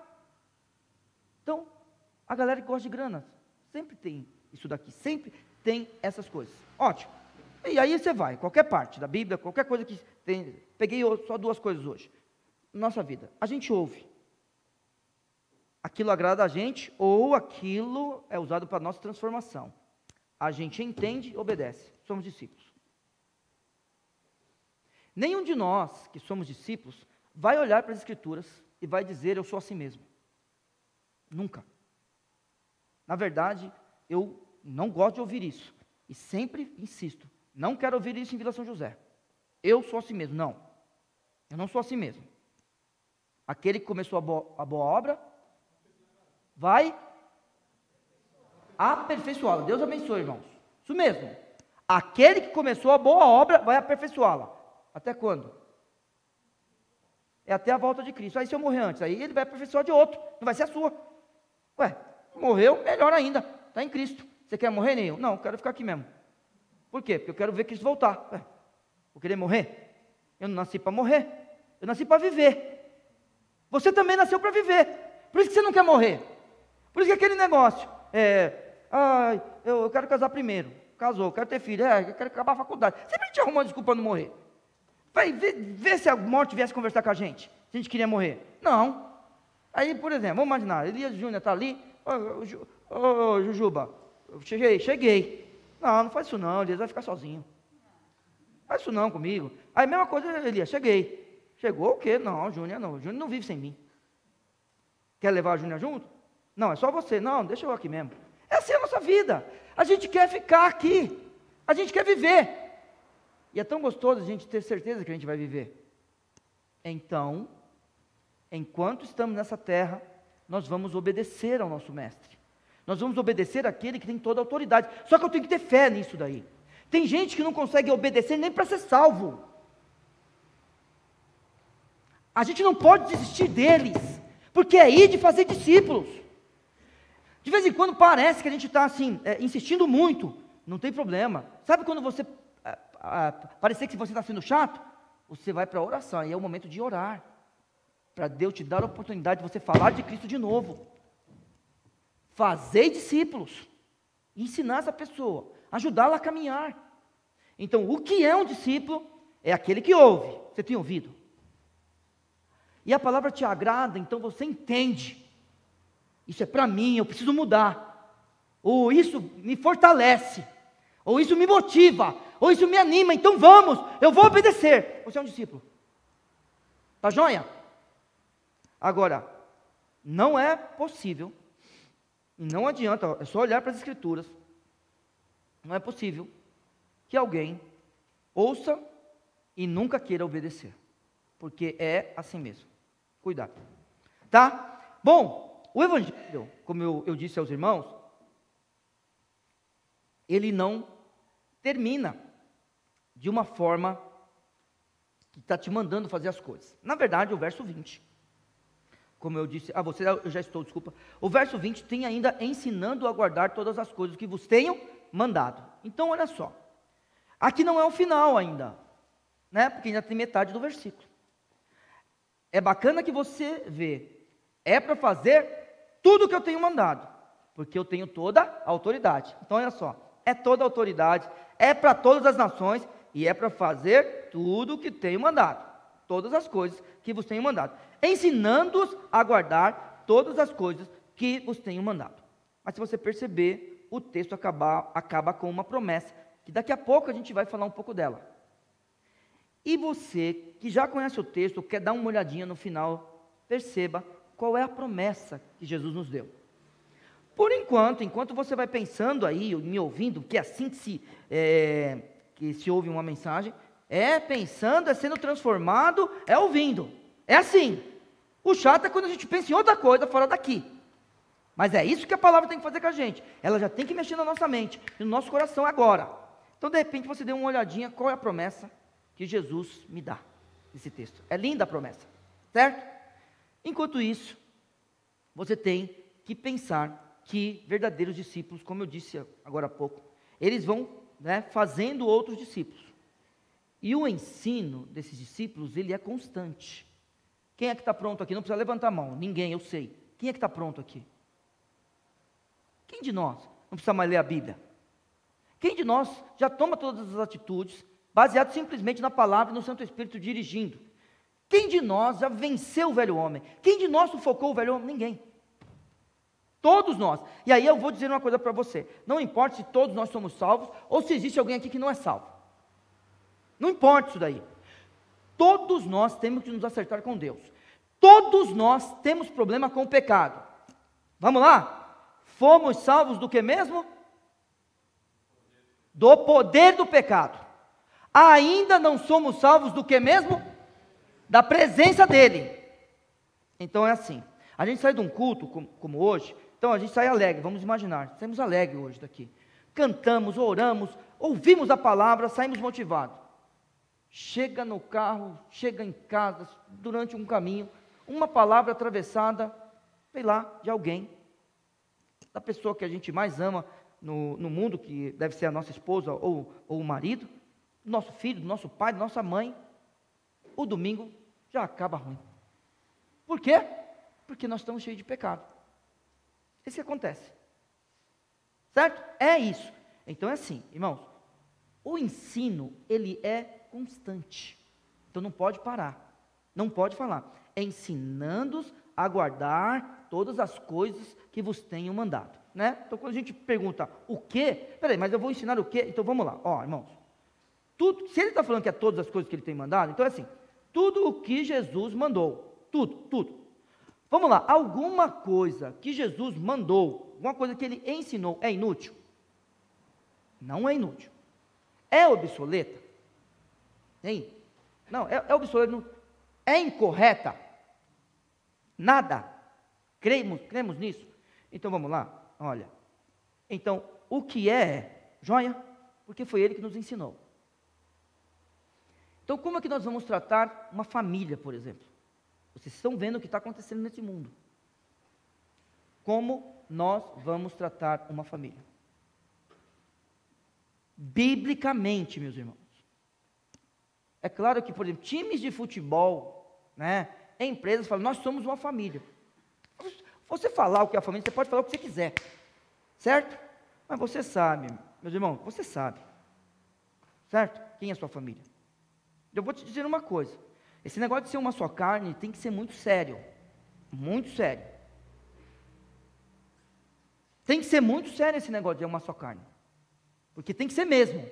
Então, a galera que gosta de grana, sempre tem isso daqui, sempre tem essas coisas. Ótimo. E aí você vai, qualquer parte da Bíblia, qualquer coisa que tem, peguei só duas coisas hoje. Nossa vida, a gente ouve. Aquilo agrada a gente ou aquilo é usado para nossa transformação. A gente entende e obedece. Somos discípulos. Nenhum de nós que somos discípulos vai olhar para as Escrituras e vai dizer, eu sou assim mesmo. Nunca. Na verdade, eu não gosto de ouvir isso. E sempre insisto, não quero ouvir isso em Vila São José. Eu sou assim mesmo. Não. Eu não sou assim mesmo. Aquele que começou a boa obra, vai aperfeiçoá-la. Deus abençoe, irmãos. Isso mesmo. Aquele que começou a boa obra, vai aperfeiçoá-la. Até quando? É até a volta de Cristo. Aí se eu morrer antes, aí ele vai aperfeiçoar de outro. Não vai ser a sua. Ué, morreu, melhor ainda. Está em Cristo. Você quer morrer, Neil? Não, quero ficar aqui mesmo. Por quê? Porque eu quero ver Cristo voltar. Ué, vou querer morrer? Eu não nasci para morrer. Eu nasci para viver. Você também nasceu para viver. Por isso que você não quer morrer. Por isso que aquele negócio, eu quero casar primeiro. Casou, quero ter filho, eu quero acabar a faculdade. Sempre a gente arruma uma desculpa para não morrer. Vai ver se a morte viesse conversar com a gente. Se a gente queria morrer. Não. Aí, por exemplo, vamos imaginar, Elias Júnior está ali. Ô, Jujuba, eu cheguei. Não faz isso não, Elias vai ficar sozinho. Faz isso não comigo. Aí, mesma coisa, Elias, cheguei. Chegou o quê? Não, Júnior não vive sem mim. Quer levar a Júnior junto? Não, é só você. Não, deixa eu aqui mesmo. Essa é a nossa vida. A gente quer ficar aqui. A gente quer viver. E é tão gostoso a gente ter certeza que a gente vai viver. Então, enquanto estamos nessa terra, nós vamos obedecer ao nosso mestre. Nós vamos obedecer àquele que tem toda a autoridade. Só que eu tenho que ter fé nisso daí. Tem gente que não consegue obedecer nem para ser salvo. A gente não pode desistir deles, porque é ir de fazer discípulos. De vez em quando parece que a gente está assim, insistindo muito. Não tem problema. Sabe quando você parecer que você está sendo chato? Você vai para a oração, aí é o momento de orar. Para Deus te dar a oportunidade de você falar de Cristo de novo. Fazer discípulos. Ensinar essa pessoa. Ajudá-la a caminhar. Então, o que é um discípulo? É aquele que ouve. Você tem ouvido? E a palavra te agrada, então você entende. Isso é para mim, eu preciso mudar. Ou isso me fortalece. Ou isso me motiva. Ou isso me anima. Então vamos, eu vou obedecer. Você é um discípulo. Tá joia? Agora, não é possível, e não adianta, é só olhar para as Escrituras, não é possível que alguém ouça e nunca queira obedecer, porque é assim mesmo. Cuidado. Tá? Bom, o Evangelho, como eu disse aos irmãos, ele não termina de uma forma que está te mandando fazer as coisas. Na verdade, o verso 20, como eu disse, eu já estou, desculpa. O verso 20 tem ainda ensinando a guardar todas as coisas que vos tenho mandado. Então, olha só. Aqui não é o final ainda, né? Porque ainda tem metade do versículo. É bacana que você vê. É para fazer tudo o que eu tenho mandado, porque eu tenho toda a autoridade. Então, olha só. É toda a autoridade, é para todas as nações, e é para fazer tudo o que tenho mandado. Todas as coisas que vos tenho mandado. Ensinando-os a guardar todas as coisas que vos tenho mandado. Mas se você perceber, o texto acaba com uma promessa, que daqui a pouco a gente vai falar um pouco dela. E você, que já conhece o texto, quer dar uma olhadinha no final, perceba qual é a promessa que Jesus nos deu. Por enquanto você vai pensando aí, me ouvindo, que é assim que se ouve uma mensagem, é pensando, é sendo transformado, é ouvindo. É assim. O chato é quando a gente pensa em outra coisa fora daqui. Mas é isso que a palavra tem que fazer com a gente. Ela já tem que mexer na nossa mente, no nosso coração agora. Então, de repente, você dê uma olhadinha, qual é a promessa que Jesus me dá nesse texto. É linda a promessa, certo? Enquanto isso, você tem que pensar que verdadeiros discípulos, como eu disse agora há pouco, eles vão, fazendo outros discípulos. E o ensino desses discípulos, ele é constante. Quem é que está pronto aqui? Não precisa levantar a mão, ninguém, eu sei. Quem é que está pronto aqui? Quem de nós não precisa mais ler a Bíblia? Quem de nós já toma todas as atitudes, baseado simplesmente na palavra e no Santo Espírito dirigindo? Quem de nós já venceu o velho homem? Quem de nós sufocou o velho homem? Ninguém. Todos nós. E aí eu vou dizer uma coisa para você. Não importa se todos nós somos salvos, ou se existe alguém aqui que não é salvo. Não importa isso daí. Todos nós temos que nos acertar com Deus. Todos nós temos problema com o pecado. Vamos lá? Fomos salvos do que mesmo? Do poder do pecado. Ainda não somos salvos do que mesmo? Da presença dele. Então é assim. A gente sai de um culto como hoje. Então a gente sai alegre, vamos imaginar, saímos alegres hoje daqui. Cantamos, oramos, ouvimos a palavra, saímos motivados. Chega no carro, chega em casa, durante um caminho, uma palavra atravessada, sei lá, de alguém, da pessoa que a gente mais ama no mundo, que deve ser a nossa esposa ou o marido, do nosso filho, do nosso pai, da nossa mãe. O domingo já acaba ruim. Por quê? Porque nós estamos cheios de pecado. Isso que acontece. Certo? É isso. Então é assim, irmãos. O ensino, ele é constante. Então não pode parar. Não pode falar. É ensinando-os a guardar todas as coisas que vos tenho mandado. Né? Então quando a gente pergunta o quê? Peraí, mas eu vou ensinar o quê? Então vamos lá. Ó, irmãos. Se ele está falando que é todas as coisas que ele tem mandado, então é assim. Tudo o que Jesus mandou. Tudo. Vamos lá, alguma coisa que Jesus mandou, alguma coisa que ele ensinou, é inútil? Não é inútil. É obsoleta? Hein? Não, é obsoleta. É incorreta? Nada. Cremos nisso? Então vamos lá, olha. Então, o que é joia? Porque foi ele que nos ensinou. Então, como é que nós vamos tratar uma família, por exemplo? Vocês estão vendo o que está acontecendo nesse mundo. Como nós vamos tratar uma família? Biblicamente, meus irmãos. É claro que, por exemplo, times de futebol, empresas falam, nós somos uma família. Você falar o que é a família, você pode falar o que você quiser. Certo? Mas você sabe, meus irmãos, você sabe. Certo? Quem é a sua família? Eu vou te dizer uma coisa. Esse negócio de ser uma só carne tem que ser muito sério. Muito sério. Tem que ser muito sério esse negócio de ser uma só carne. Porque tem que ser mesmo.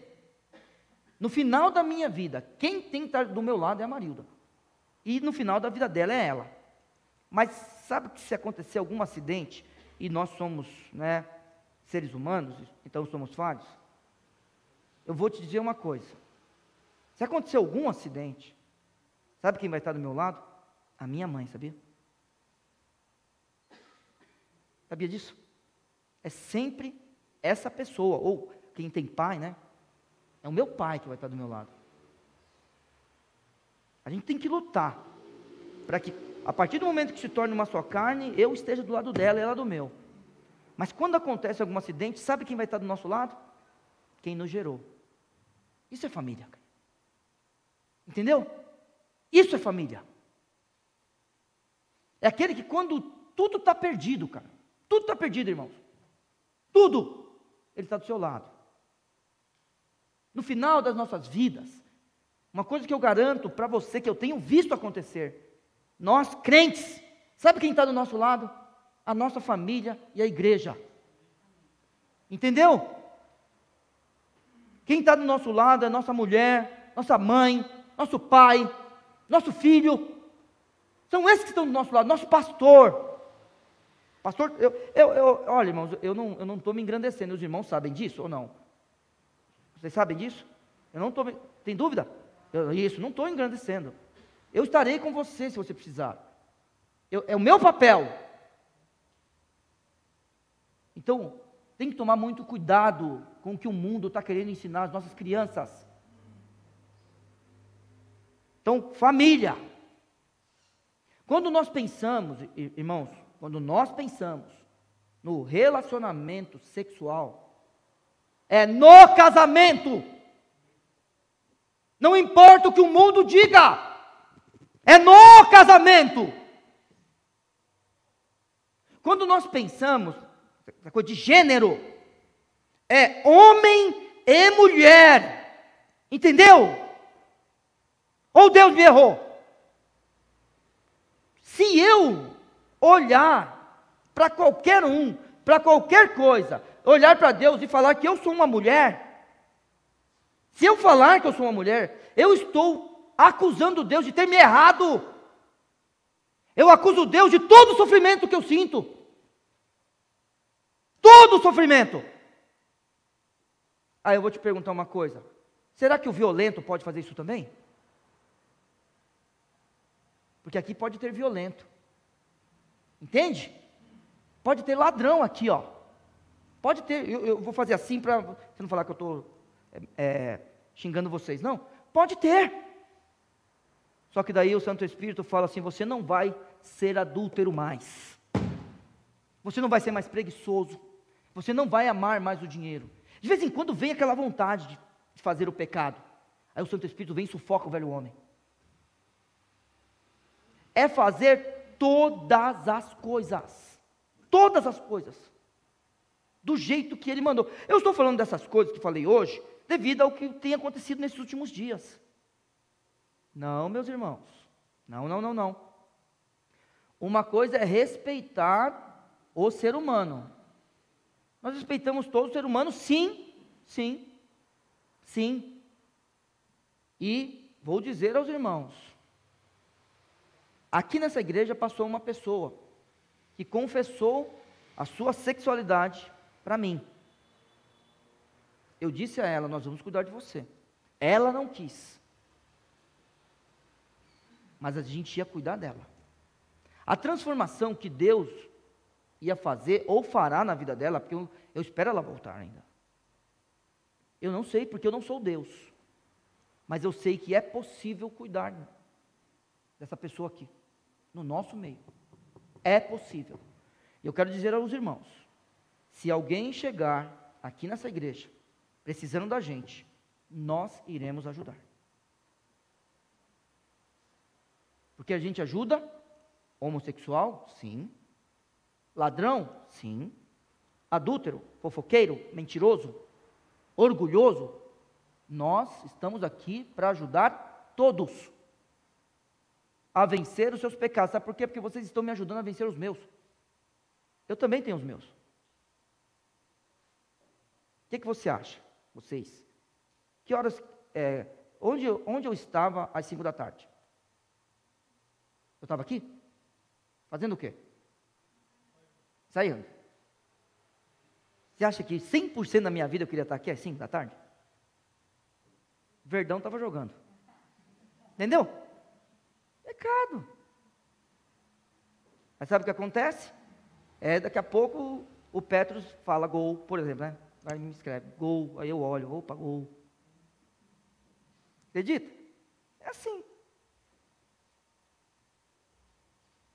No final da minha vida, quem tem que estar do meu lado é a Marilda. E no final da vida dela é ela. Mas sabe que se acontecer algum acidente, e nós somos, né, seres humanos, então somos falhos, eu vou te dizer uma coisa. Se acontecer algum acidente, sabe quem vai estar do meu lado? A minha mãe, sabia? Sabia disso? É sempre essa pessoa, ou quem tem pai, né? É o meu pai que vai estar do meu lado. A gente tem que lutar para que, a partir do momento que se torne uma só carne, eu esteja do lado dela e ela do meu. Mas quando acontece algum acidente, sabe quem vai estar do nosso lado? Quem nos gerou. Isso é família. Entendeu? Isso é família. É aquele que quando tudo está perdido, cara. Tudo está perdido, irmãos. Tudo. Ele está do seu lado. No final das nossas vidas, uma coisa que eu garanto para você, que eu tenho visto acontecer, nós crentes, sabe quem está do nosso lado? A nossa família e a igreja. Entendeu? Quem está do nosso lado é nossa mulher, nossa mãe, nosso pai, nosso filho. São esses que estão do nosso lado, nosso pastor. Pastor, olha, irmãos, eu não estou me engrandecendo, os irmãos sabem disso ou não? Vocês sabem disso? Eu não estou, tem dúvida? Isso, não estou engrandecendo. Eu estarei com você se você precisar. É o meu papel. Então, tem que tomar muito cuidado com o que o mundo está querendo ensinar às nossas crianças. Então, família. Quando nós pensamos, irmãos, quando nós pensamos no relacionamento sexual, é no casamento. Não importa o que o mundo diga. É no casamento. Quando nós pensamos, essa coisa de gênero, é homem e mulher. Entendeu? Ou Deus me errou? Se eu olhar para qualquer um, para qualquer coisa, olhar para Deus e falar que eu sou uma mulher, se eu falar que eu sou uma mulher, eu estou acusando Deus de ter me errado. Eu acuso Deus de todo o sofrimento que eu sinto. Todo o sofrimento. Aí eu vou te perguntar uma coisa. Será que o violento pode fazer isso também? Porque aqui pode ter violento. Entende? Pode ter ladrão aqui, ó. Pode ter, eu vou fazer assim para você não falar que eu estou xingando vocês. Não, pode ter. Só que daí o Santo Espírito fala assim, você não vai ser adúltero mais. Você não vai ser mais preguiçoso. Você não vai amar mais o dinheiro. De vez em quando vem aquela vontade de fazer o pecado. Aí o Santo Espírito vem e sufoca o velho homem. É fazer todas as coisas. Todas as coisas. Do jeito que Ele mandou. Eu estou falando dessas coisas que falei hoje, devido ao que tem acontecido nesses últimos dias. Não, meus irmãos. Não. Uma coisa é respeitar o ser humano. Nós respeitamos todo o ser humano, sim. E vou dizer aos irmãos, aqui nessa igreja passou uma pessoa que confessou a sua sexualidade para mim. Eu disse a ela, nós vamos cuidar de você. Ela não quis. Mas a gente ia cuidar dela. A transformação que Deus ia fazer ou fará na vida dela, porque eu espero ela voltar ainda. Eu não sei, porque eu não sou Deus. Mas eu sei que é possível cuidar dessa pessoa aqui, no nosso meio. É possível. Eu quero dizer aos irmãos, se alguém chegar aqui nessa igreja, precisando da gente, nós iremos ajudar. Porque a gente ajuda homossexual? Sim. Ladrão? Sim. Adúltero, fofoqueiro, mentiroso, orgulhoso? Nós estamos aqui para ajudar todos a vencer os seus pecados. Sabe por quê? Porque vocês estão me ajudando a vencer os meus. Eu também tenho os meus. O que você acha? Vocês? Que horas, onde eu estava às 5 da tarde? Eu estava aqui? Fazendo o quê? Saindo. Você acha que 100% da minha vida eu queria estar aqui às 5 da tarde? Verdão estava jogando. Entendeu? Pecado. Mas sabe o que acontece? Daqui a pouco o Petros fala gol, por exemplo, né? Aí me escreve gol, aí eu olho, opa, gol. Acredita? É assim.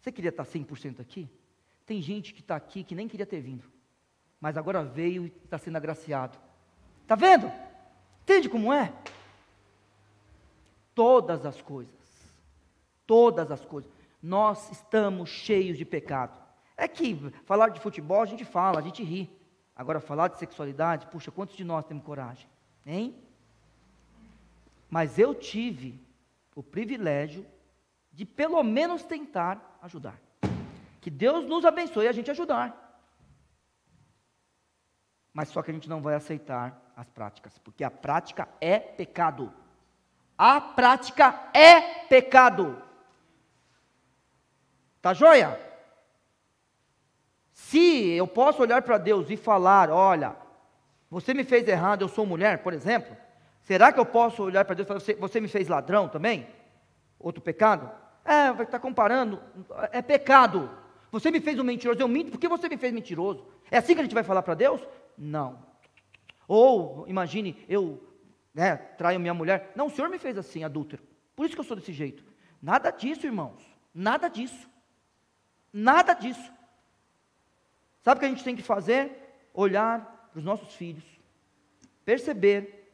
Você queria estar 100% aqui? Tem gente que está aqui que nem queria ter vindo, mas agora veio e está sendo agraciado. Está vendo? Entende como é? Todas as coisas, nós estamos cheios de pecado. É que falar de futebol a gente fala, a gente ri. Agora falar de sexualidade, puxa, quantos de nós temos coragem? Hein? Mas eu tive o privilégio de pelo menos tentar ajudar. Que Deus nos abençoe e a gente ajudar. Mas só que a gente não vai aceitar as práticas, porque a prática é pecado. A prática é pecado. Tá joia? Se eu posso olhar para Deus e falar, olha, você me fez errado, eu sou mulher, por exemplo, será que eu posso olhar para Deus e falar, você me fez ladrão também? Outro pecado? Vai estar comparando, é pecado. Você me fez um mentiroso, eu minto, por que você me fez mentiroso? É assim que a gente vai falar para Deus? Não. Ou, imagine, eu traio minha mulher, não, o Senhor me fez assim, adúltero, por isso que eu sou desse jeito. Nada disso, irmãos, nada disso. Nada disso. Sabe o que a gente tem que fazer? Olhar para os nossos filhos, perceber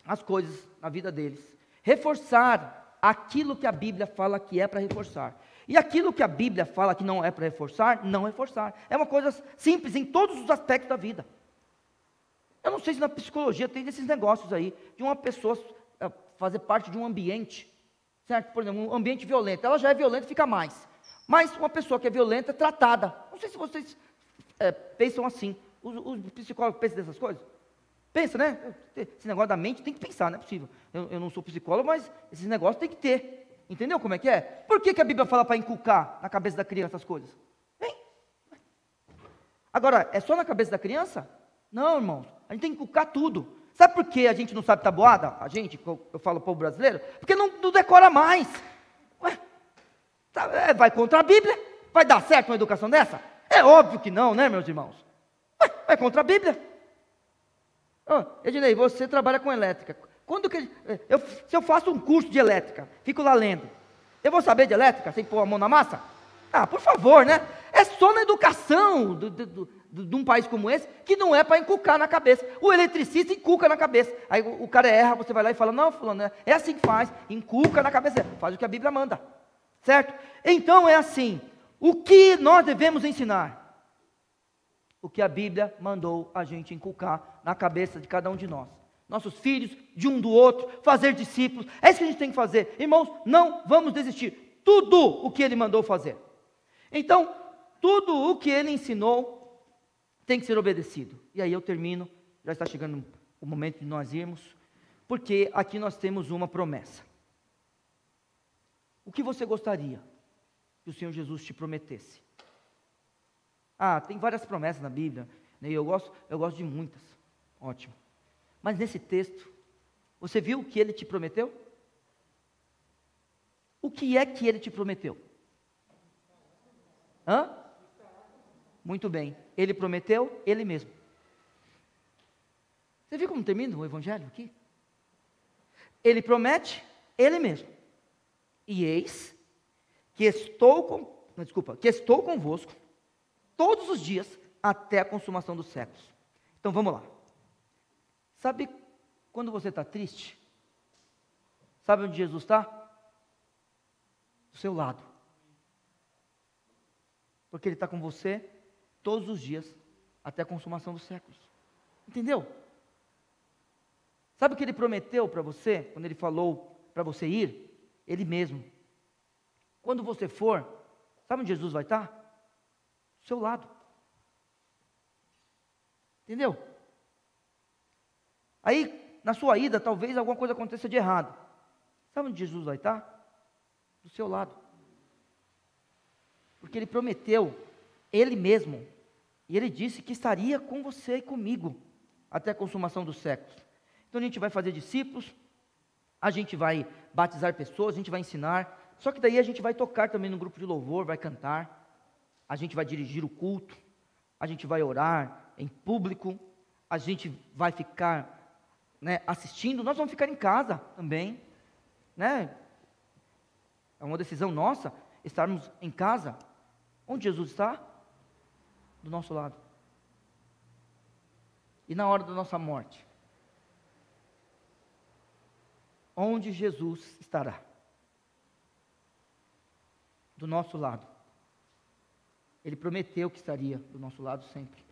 as coisas na vida deles, reforçar aquilo que a Bíblia fala que é para reforçar, e aquilo que a Bíblia fala que não é para reforçar, não reforçar. É uma coisa simples em todos os aspectos da vida. Eu não sei se na psicologia tem esses negócios aí, de uma pessoa fazer parte de um ambiente, certo? Por exemplo, um ambiente violento, ela já é violenta, fica mais. Mas uma pessoa que é violenta é tratada. Não sei se vocês pensam assim. Os psicólogos pensam dessas coisas? Pensa, né? Esse negócio da mente tem que pensar, não é possível. Eu não sou psicólogo, mas esses negócios tem que ter. Entendeu como é que é? Por que a Bíblia fala para inculcar na cabeça da criança as coisas? Hein? Agora, é só na cabeça da criança? Não, irmãos. A gente tem que inculcar tudo. Sabe por que a gente não sabe tabuada? A gente, eu falo povo brasileiro, porque não decora mais. Ué, vai contra a Bíblia? Vai dar certo uma educação dessa? É óbvio que não, né, meus irmãos? Ué, vai contra a Bíblia. Ednei, você trabalha com elétrica. Se eu faço um curso de elétrica, fico lá lendo, eu vou saber de elétrica sem pôr a mão na massa? Por favor, né? É só na educação de um país como esse, que não é para inculcar na cabeça. O eletricista inculca na cabeça. Aí o cara erra, você vai lá e fala, não, fulano, é assim que faz, inculca na cabeça, faz o que a Bíblia manda. Certo? Então é assim, o que nós devemos ensinar? O que a Bíblia mandou a gente inculcar na cabeça de cada um de nós. Nossos filhos, de um do outro, fazer discípulos, é isso que a gente tem que fazer. Irmãos, não vamos desistir. Tudo o que Ele mandou fazer. Então, tudo o que Ele ensinou tem que ser obedecido. E aí eu termino, já está chegando o momento de nós irmos, porque aqui nós temos uma promessa. O que você gostaria que o Senhor Jesus te prometesse? Tem várias promessas na Bíblia, né? Eu gosto de muitas, ótimo. Mas nesse texto, você viu o que Ele te prometeu? O que é que Ele te prometeu? Muito bem, Ele prometeu Ele mesmo. Você viu como termina o Evangelho aqui? Ele promete Ele mesmo. E eis que estou convosco todos os dias até a consumação dos séculos. Então vamos lá. Sabe quando você está triste? Sabe onde Jesus está? Do seu lado. Porque Ele está com você todos os dias até a consumação dos séculos. Entendeu? Sabe o que Ele prometeu para você, quando Ele falou para você ir? Ele mesmo. Quando você for, sabe onde Jesus vai estar? Do seu lado. Entendeu? Aí, na sua ida, talvez alguma coisa aconteça de errado. Sabe onde Jesus vai estar? Do seu lado. porque Ele prometeu, Ele mesmo, e Ele disse que estaria com você e comigo, até a consumação dos séculos. Então a gente vai fazer discípulos, a gente vai batizar pessoas, a gente vai ensinar, só que daí a gente vai tocar também no grupo de louvor, vai cantar, a gente vai dirigir o culto, a gente vai orar em público, a gente vai ficar, assistindo, nós vamos ficar em casa também, né? É uma decisão nossa, estarmos em casa. Onde Jesus está? Do nosso lado. E na hora da nossa morte? Onde Jesus estará? Do nosso lado. Ele prometeu que estaria do nosso lado sempre.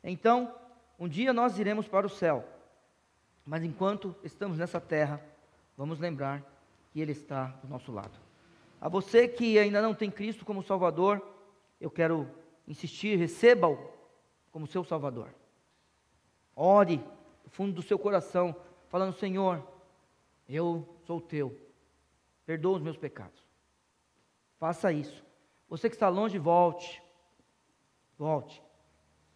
Então, um dia nós iremos para o céu, mas enquanto estamos nessa terra, vamos lembrar que Ele está do nosso lado. A você que ainda não tem Cristo como Salvador, eu quero insistir, receba-o como seu Salvador. Ore do fundo do seu coração, falando: Senhor, eu sou teu, perdoa os meus pecados. Faça isso. Você que está longe, volte. Volte.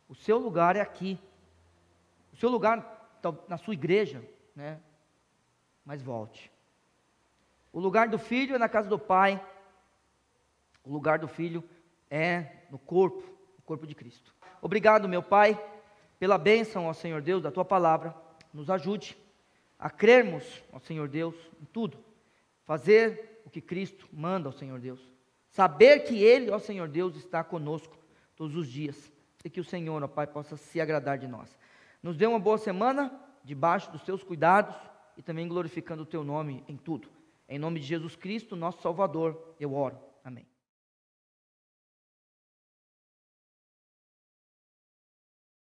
O seu lugar é aqui. O seu lugar está na sua igreja, né? Mas volte. O lugar do filho é na casa do Pai. O lugar do filho é no corpo de Cristo. Obrigado, meu Pai, pela bênção, ó Senhor Deus, da Tua palavra. Nos ajude a crermos, ó Senhor Deus, em tudo. Fazer o que Cristo manda, ó Senhor Deus. Saber que Ele, ó Senhor Deus, está conosco todos os dias. E que o Senhor, ó Pai, possa se agradar de nós. Nos dê uma boa semana, debaixo dos Teus cuidados, e também glorificando o Teu nome em tudo. Em nome de Jesus Cristo, nosso Salvador, eu oro. Amém.